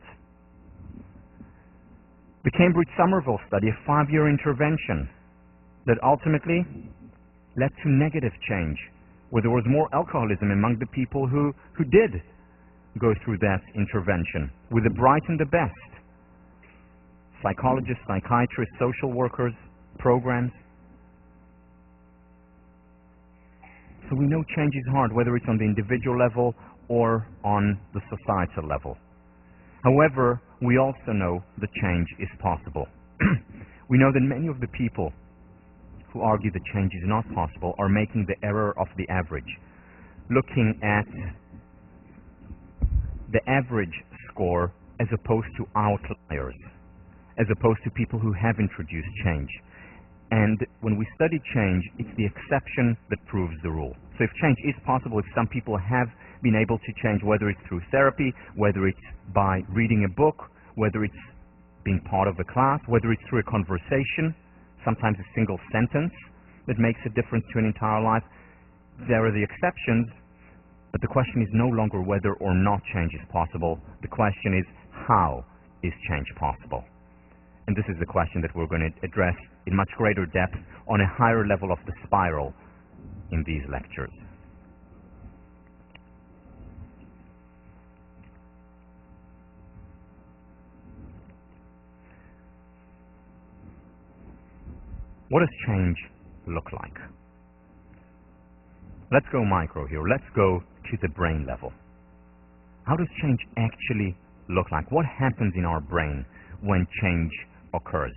B: The Cambridge Somerville study, a 5-year intervention that ultimately led to negative change, where there was more alcoholism among the people who did go through that intervention, with the bright and the best. Psychologists, psychiatrists, social workers, programs. So we know change is hard, whether it's on the individual level or on the societal level. However, we also know that change is possible. We know that many of the people who argue that change is not possible are making the error of the average, looking at the average score as opposed to outliers, as opposed to people who have introduced change. And when we study change, it's the exception that proves the rule. So if change is possible, if some people have been able to change, whether it's through therapy, whether it's by reading a book, whether it's being part of a class, whether it's through a conversation, sometimes a single sentence that makes a difference to an entire life, there are the exceptions, but the question is no longer whether or not change is possible. The question is, how is change possible? And this is the question that we're going to address in much greater depth on a higher level of the spiral in these lectures. What does change look like? Let's go micro here. Let's go to the brain level. How does change actually look like? What happens in our brain when change occurs.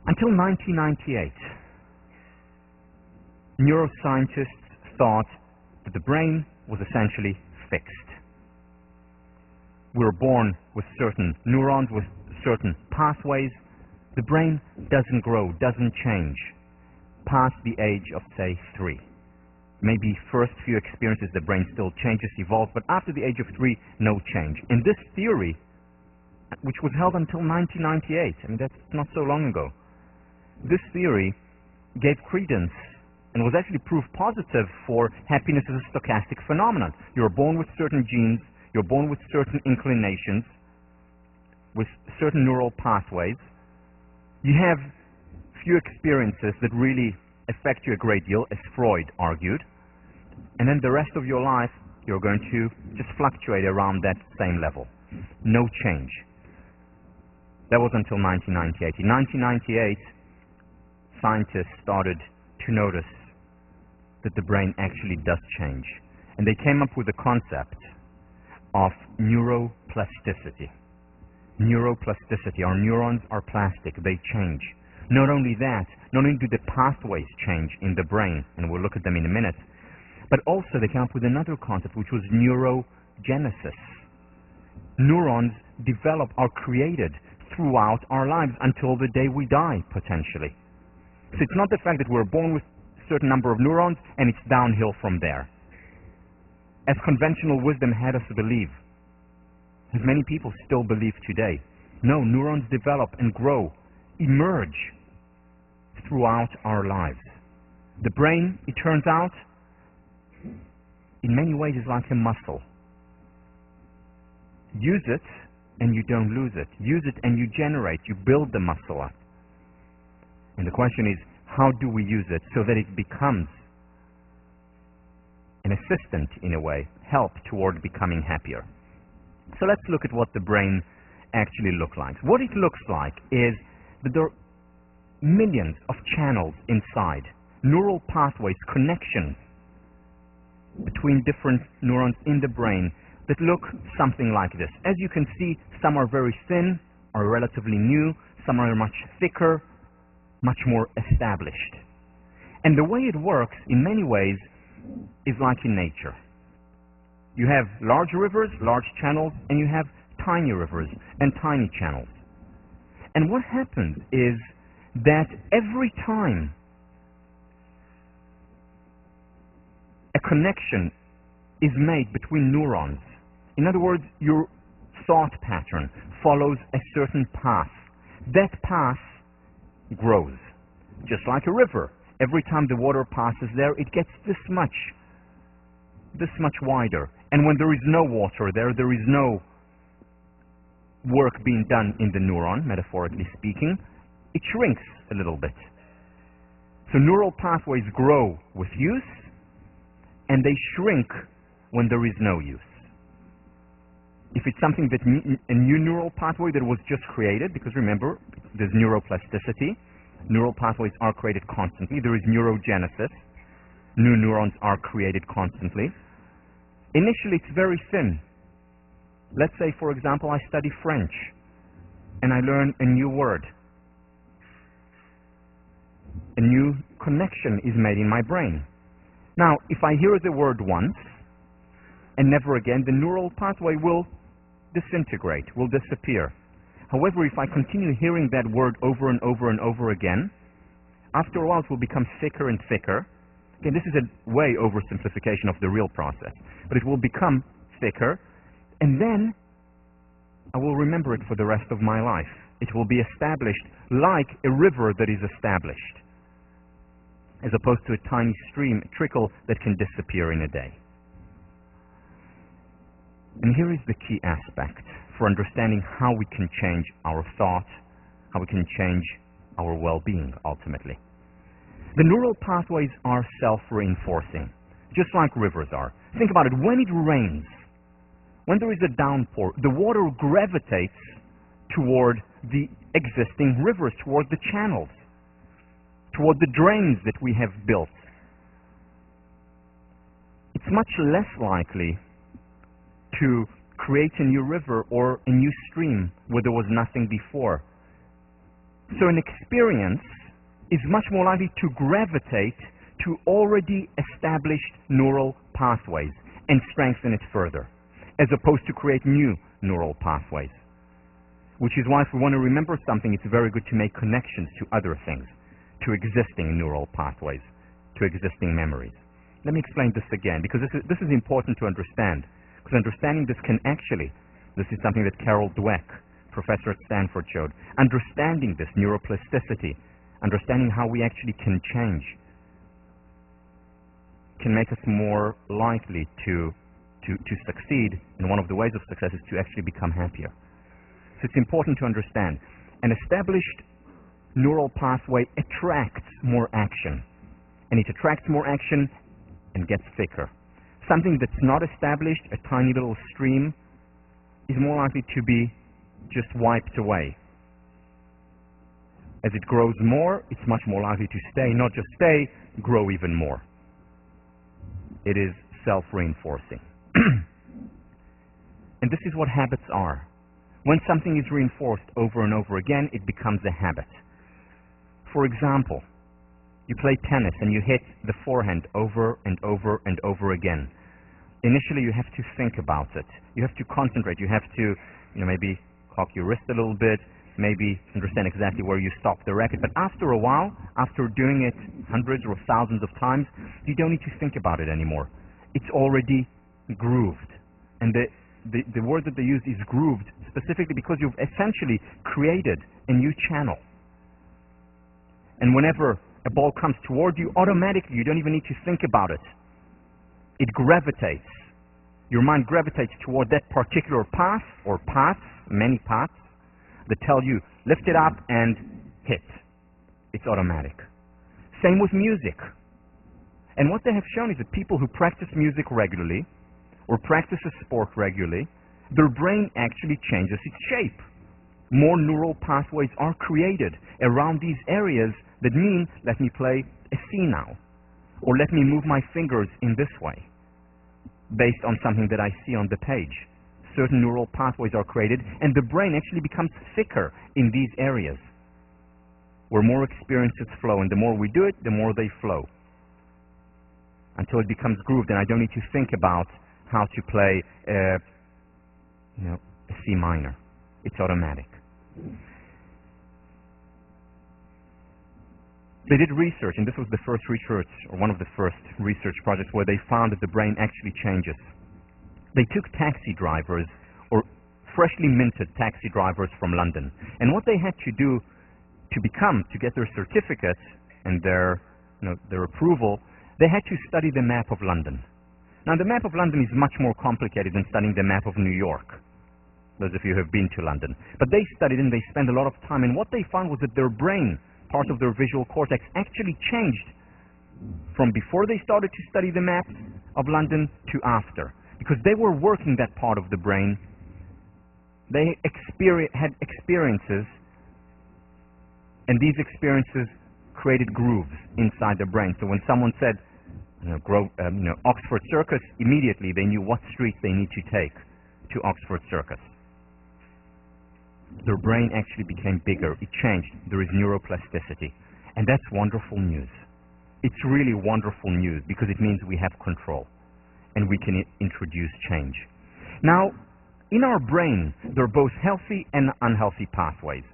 B: Until 1998, neuroscientists thought that the brain was essentially fixed. We were born with certain neurons, with certain pathways. The brain doesn't grow, doesn't change past the age of, say, 3. Maybe first few experiences the brain still changes, evolves, but after the age of 3, no change. And this theory, which was held until 1998, I mean, that's not so long ago, this theory gave credence and was actually proof positive for happiness as a stochastic phenomenon. You're born with certain genes, you're born with certain inclinations, with certain neural pathways. You have few experiences that really affect you a great deal, as Freud argued, and then the rest of your life you're going to just fluctuate around that same level. No change. That was until 1998. In 1998, scientists started to notice that the brain actually does change, and they came up with the concept of neuroplasticity. Neuroplasticity. Our neurons are plastic, they change. Not only that, not only do the pathways change in the brain, and we'll look at them in a minute, but also they came up with another concept, which was neurogenesis. Neurons develop, are created throughout our lives until the day we die, potentially. So it's not the fact that we're born with a certain number of neurons and it's downhill from there, as conventional wisdom had us believe, as many people still believe today. No, neurons develop and grow, emerge throughout our lives. The brain, it turns out, in many ways is like a muscle. Use it and you don't lose it. Use it and you generate, you build the muscle up. And the question is, how do we use it so that it becomes an assistant, in a way, help toward becoming happier? So let's look at what the brain actually looks like. What it looks like is that there are millions of channels inside, neural pathways, connections between different neurons in the brain that look something like this. As you can see, some are very thin, are relatively new, some are much thicker, much more established. And the way it works, in many ways, is like in nature. You have large rivers, large channels, and you have tiny rivers and tiny channels. And what happens is that every time a connection is made between neurons, in other words, your thought pattern follows a certain path, that path grows, just like a river. Every time the water passes there, it gets this much wider. And when there is no water there is no work being done in the neuron, metaphorically speaking, it shrinks a little bit. So neural pathways grow with use, and they shrink when there is no use. If it's something that a new neural pathway that was just created, because remember, there's neuroplasticity, neural pathways are created constantly, there is neurogenesis, new neurons are created constantly. Initially, it's very thin. Let's say, for example, I study French, and I learn a new word. A new connection is made in my brain. Now, if I hear the word once, and never again, the neural pathway will disintegrate, will disappear. However, if I continue hearing that word over and over and over again, after a while it will become thicker and thicker. Again, this is a way oversimplification of the real process, but it will become thicker, and then I will remember it for the rest of my life. It will be established like a river that is established, as opposed to a tiny stream, a trickle that can disappear in a day. And here is the key aspect for understanding how we can change our thought, how we can change our well-being, ultimately. The neural pathways are self-reinforcing, just like rivers are. Think about it. When it rains, when there is a downpour, the water gravitates toward the existing rivers, toward the channels, toward the drains that we have built. It's much less likely to create a new river or a new stream where there was nothing before. So an experience is much more likely to gravitate to already established neural pathways and strengthen it further, as opposed to create new neural pathways. Which is why if we want to remember something, it's very good to make connections to other things, to existing neural pathways, to existing memories. Let me explain this again, because this is important to understand. Because understanding this can actually, this is something that Carol Dweck, professor at Stanford, showed. Understanding this neuroplasticity, understanding how we actually can change, can make us more likely to succeed. And one of the ways of success is to actually become happier. So it's important to understand. An established neural pathway attracts more action. And it attracts more action and gets thicker. Something that's not established, a tiny little stream, is more likely to be just wiped away. As it grows more, it's much more likely to stay, not just stay, grow even more. It is self-reinforcing. And this is what habits are. When something is reinforced over and over again, it becomes a habit. For example, you play tennis and you hit the forehand over and over and over again. Initially, you have to think about it. You have to concentrate. You have to, maybe cock your wrist a little bit, maybe understand exactly where you stop the racket. But after a while, after doing it hundreds or thousands of times, you don't need to think about it anymore. It's already grooved. And the word that they use is grooved specifically because you've essentially created a new channel. And whenever a ball comes toward you, automatically, you don't even need to think about it. It gravitates. Your mind gravitates toward that particular path or paths, many paths, that tell you, lift it up and hit. It's automatic. Same with music. And what they have shown is that people who practice music regularly or practice a sport regularly, their brain actually changes its shape. More neural pathways are created around these areas that mean, let me play a C now, or let me move my fingers in this way, based on something that I see on the page. Certain neural pathways are created, and the brain actually becomes thicker in these areas, where more experiences flow, and the more we do it, the more they flow, until it becomes grooved, and I don't need to think about how to play a C minor. It's automatic. They did research, and this was the first research, or one of the first research projects, where they found that the brain actually changes. They took taxi drivers, or freshly minted taxi drivers from London, and what they had to do to get their certificates and their approval, they had to study the map of London. Now, the map of London is much more complicated than studying the map of New York, those of you who have been to London. But they studied and they spent a lot of time, and what they found was that their brain, part of their visual cortex, actually changed from before they started to study the map of London to after. Because they were working that part of the brain, they had experiences, and these experiences created grooves inside the brain. So when someone said, Oxford Circus, immediately they knew what street they need to take to Oxford Circus. Their brain actually became bigger. It changed. There is neuroplasticity. And that's wonderful news. It's really wonderful news because it means we have control and we can introduce change. Now, in our brain, there are both healthy and unhealthy pathways.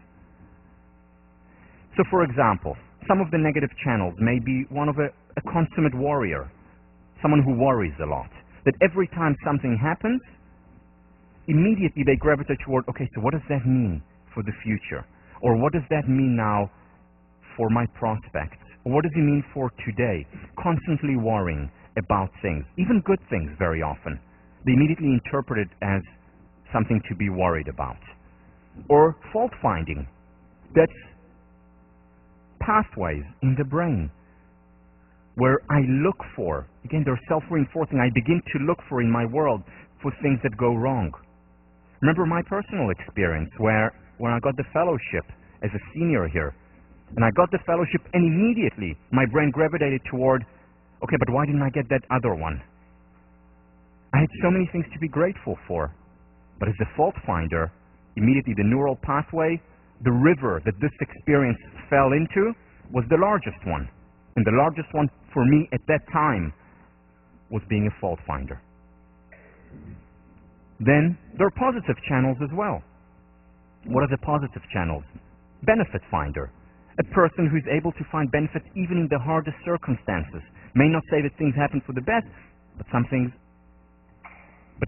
B: So, for example, some of the negative channels may be one of a consummate warrior, someone who worries a lot, that every time something happens, immediately they gravitate toward, okay, so what does that mean for the future? Or what does that mean now for my prospects? Or what does it mean for today? Constantly worrying about things, even good things very often. They immediately interpret it as something to be worried about. Or fault finding. That's pathways in the brain where I look for, again, they're self-reinforcing, I begin to look for in my world for things that go wrong. Remember my personal experience where when I got the fellowship as a senior here, and I got the fellowship and immediately my brain gravitated toward, okay, but why didn't I get that other one? I had so many things to be grateful for. But as a fault finder, immediately the neural pathway, the river that this experience fell into, was the largest one. And the largest one for me at that time was being a fault finder. Then there are positive channels as well. What are the positive channels? Benefit finder. A person who is able to find benefits even in the hardest circumstances. May not say that things happen for the best, but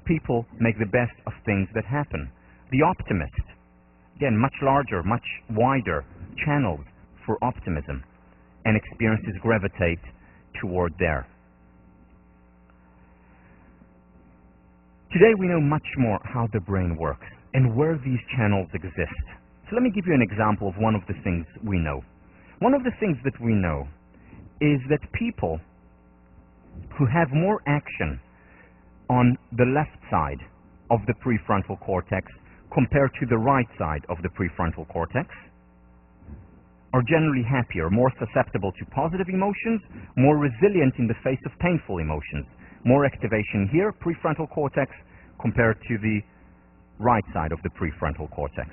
B: people make the best of things that happen. The optimist. Again, much larger, much wider channels for optimism, and experiences gravitate toward there. Today we know much more how the brain works and where these channels exist. So let me give you an example of one of the things we know. One of the things that we know is that people who have more action on the left side of the prefrontal cortex compared to the right side of the prefrontal cortex are generally happier, more susceptible to positive emotions, more resilient in the face of painful emotions. More activation here, prefrontal cortex, compared to the right side of the prefrontal cortex.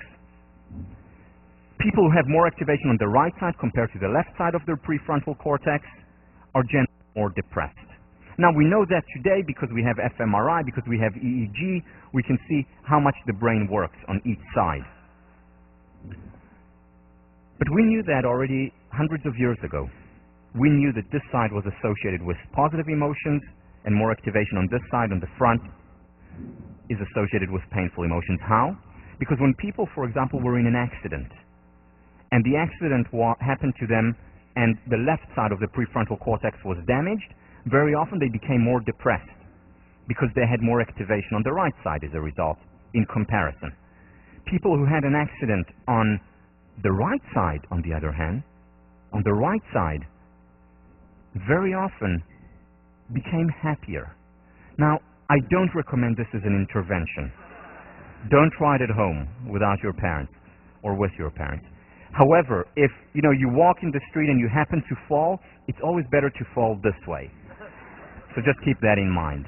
B: People who have more activation on the right side compared to the left side of their prefrontal cortex are generally more depressed. Now we know that today because we have fMRI, because we have EEG, we can see how much the brain works on each side. But we knew that already hundreds of years ago. We knew that this side was associated with positive emotions, and more activation on this side, on the front, is associated with painful emotions. How? Because when people, for example, were in an accident, and the accident happened to them, and the left side of the prefrontal cortex was damaged, very often they became more depressed because they had more activation on the right side as a result, in comparison. People who had an accident on the right side, on the other hand, on the right side, very often became happier. Now, I don't recommend this as an intervention. Don't try it at home without your parents or with your parents. However, if you walk in the street and you happen to fall, it's always better to fall this way. So just keep that in mind.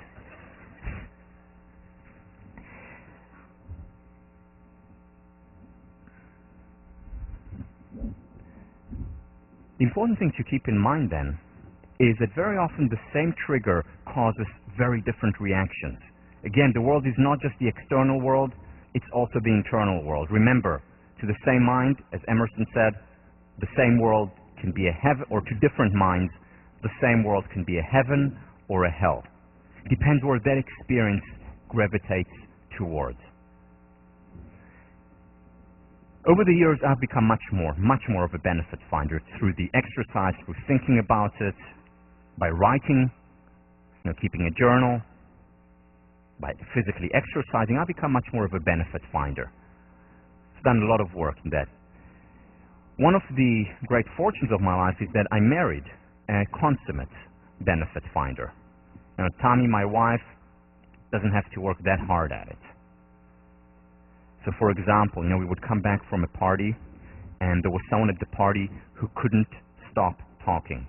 B: The important thing to keep in mind then is that very often the same trigger causes very different reactions. Again, the world is not just the external world, it's also the internal world. Remember, to the same mind, as Emerson said, the same world can be a heaven, or to different minds, the same world can be a heaven or a hell. Depends where that experience gravitates towards. Over the years, I've become much more of a benefit finder through the exercise, through thinking about it, by writing, keeping a journal, by physically exercising. I've become much more of a benefit finder. I've done a lot of work in that. One of the great fortunes of my life is that I married a consummate benefit finder. Tommy, my wife, doesn't have to work that hard at it. So, for example, we would come back from a party, and there was someone at the party who couldn't stop talking.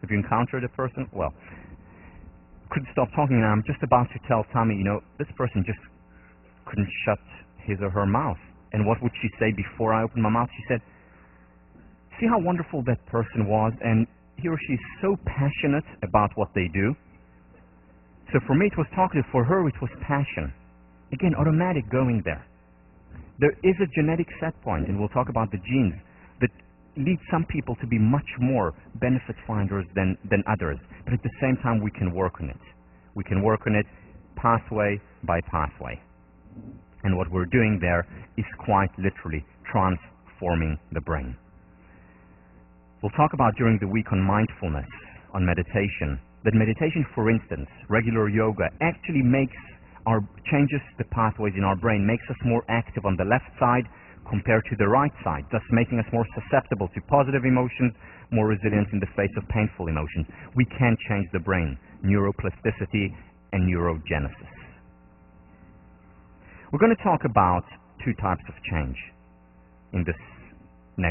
B: Have you encountered a person? Well, couldn't stop talking, and I'm just about to tell Tommy, this person just couldn't shut his or her mouth. And what would she say before I opened my mouth? She said, see how wonderful that person was, and he or she is so passionate about what they do. So for me it was talkative, for her it was passion. Again, automatic going there. There is a genetic set point, and we'll talk about the genes, that lead some people to be much more benefit finders than others. But at the same time, we can work on it. We can work on it pathway by pathway. And what we're doing there is quite literally transforming the brain. We'll talk about during the week on mindfulness, on meditation, that meditation, for instance, regular yoga, actually changes the pathways in our brain, makes us more active on the left side compared to the right side, thus making us more susceptible to positive emotions, more resilient in the face of painful emotions. We can change the brain, neuroplasticity and neurogenesis. We're going to talk about two types of change in this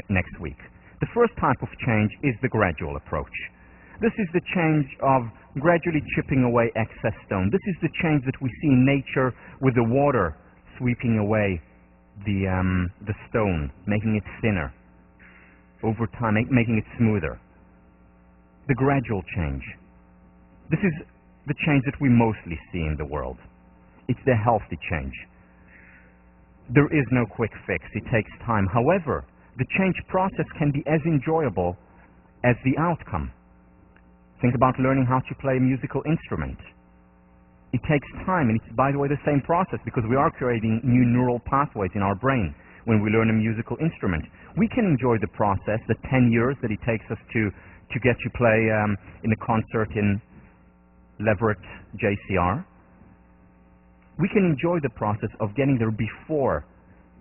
B: next week. The first type of change is the gradual approach. This is the change of gradually chipping away excess stone. This is the change that we see in nature with the water sweeping away the stone, making it thinner. Over time, making it smoother. The gradual change. This is the change that we mostly see in the world. It's the healthy change. There is no quick fix. It takes time. However, the change process can be as enjoyable as the outcome. Think about learning how to play a musical instrument. It takes time, and it's, by the way, the same process, because we are creating new neural pathways in our brain when we learn a musical instrument. We can enjoy the process, the 10 years that it takes us to get to play in a concert in Leverett, JCR. We can enjoy the process of getting there before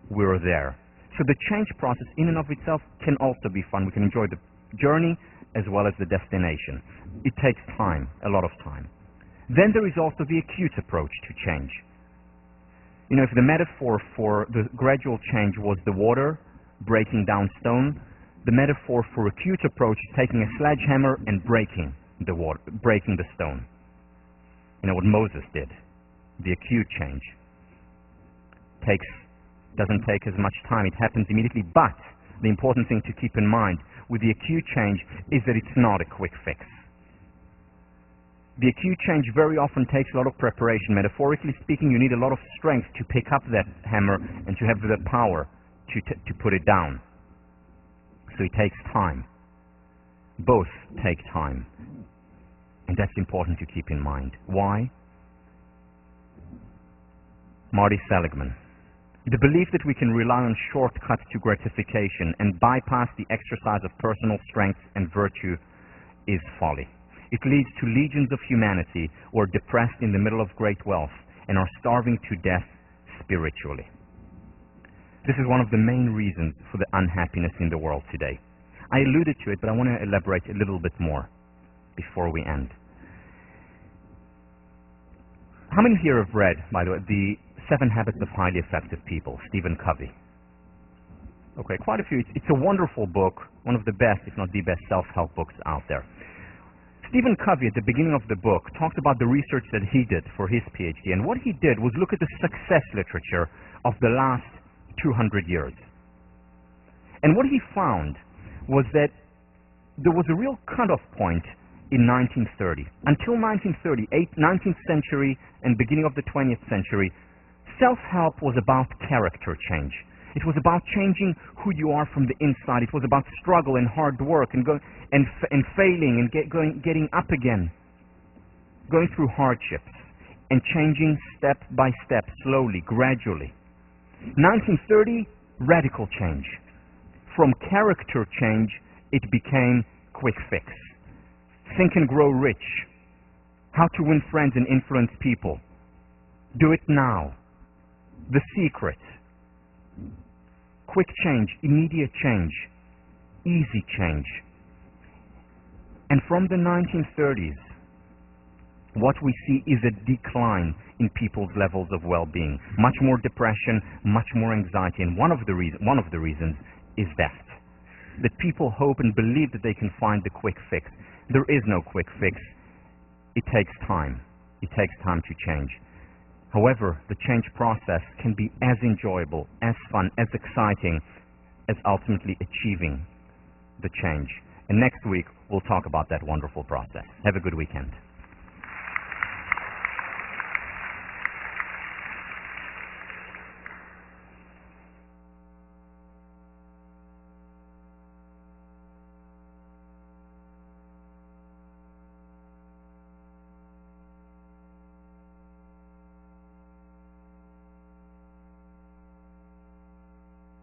B: we're there. So the change process in and of itself can also be fun. We can enjoy the journey as well as the destination. It takes time, a lot of time. Then there is also the acute approach to change. You know, if the metaphor for the gradual change was the water breaking down stone, the metaphor for acute approach is taking a sledgehammer and breaking the stone. You know what Moses did. The acute change doesn't take as much time. It happens immediately. But the important thing to keep in mind with the acute change is that it's not a quick fix. The acute change very often takes a lot of preparation. Metaphorically speaking, you need a lot of strength to pick up that hammer and to have the power to put it down. So it takes time. Both take time. And that's important to keep in mind. Why? Marty Seligman. The belief that we can rely on shortcuts to gratification and bypass the exercise of personal strength and virtue is folly. It leads to legions of humanity who are depressed in the middle of great wealth and are starving to death spiritually. This is one of the main reasons for the unhappiness in the world today. I alluded to it, but I want to elaborate a little bit more before we end. How many here have read, by the way, the 7 Habits of Highly Effective People, Stephen Covey? Okay, quite a few. It's a wonderful book, one of the best, if not the best, self-help books out there. Stephen Covey, at the beginning of the book, talked about the research that he did for his PhD, and what he did was look at the success literature of the last 200 years. And what he found was that there was a real cutoff point in 1930. Until 1930, 19th century and beginning of the 20th century, self-help was about character change. It was about changing who you are from the inside. It was about struggle and hard work and failing and getting up again, going through hardships and changing step by step, slowly, gradually. 1930, radical change. From character change, it became quick fix. Think and grow rich. How to win friends and influence people. Do it now. The secret. Quick change, immediate change, easy change. And from the 1930s, what we see is a decline in people's levels of well-being. Much more depression, much more anxiety, and one of the reasons is that people hope and believe that they can find the quick fix. There is no quick fix. It takes time. It takes time to change. However, the change process can be as enjoyable, as fun, as exciting as ultimately achieving the change. And next week, we'll talk about that wonderful process. Have a good weekend.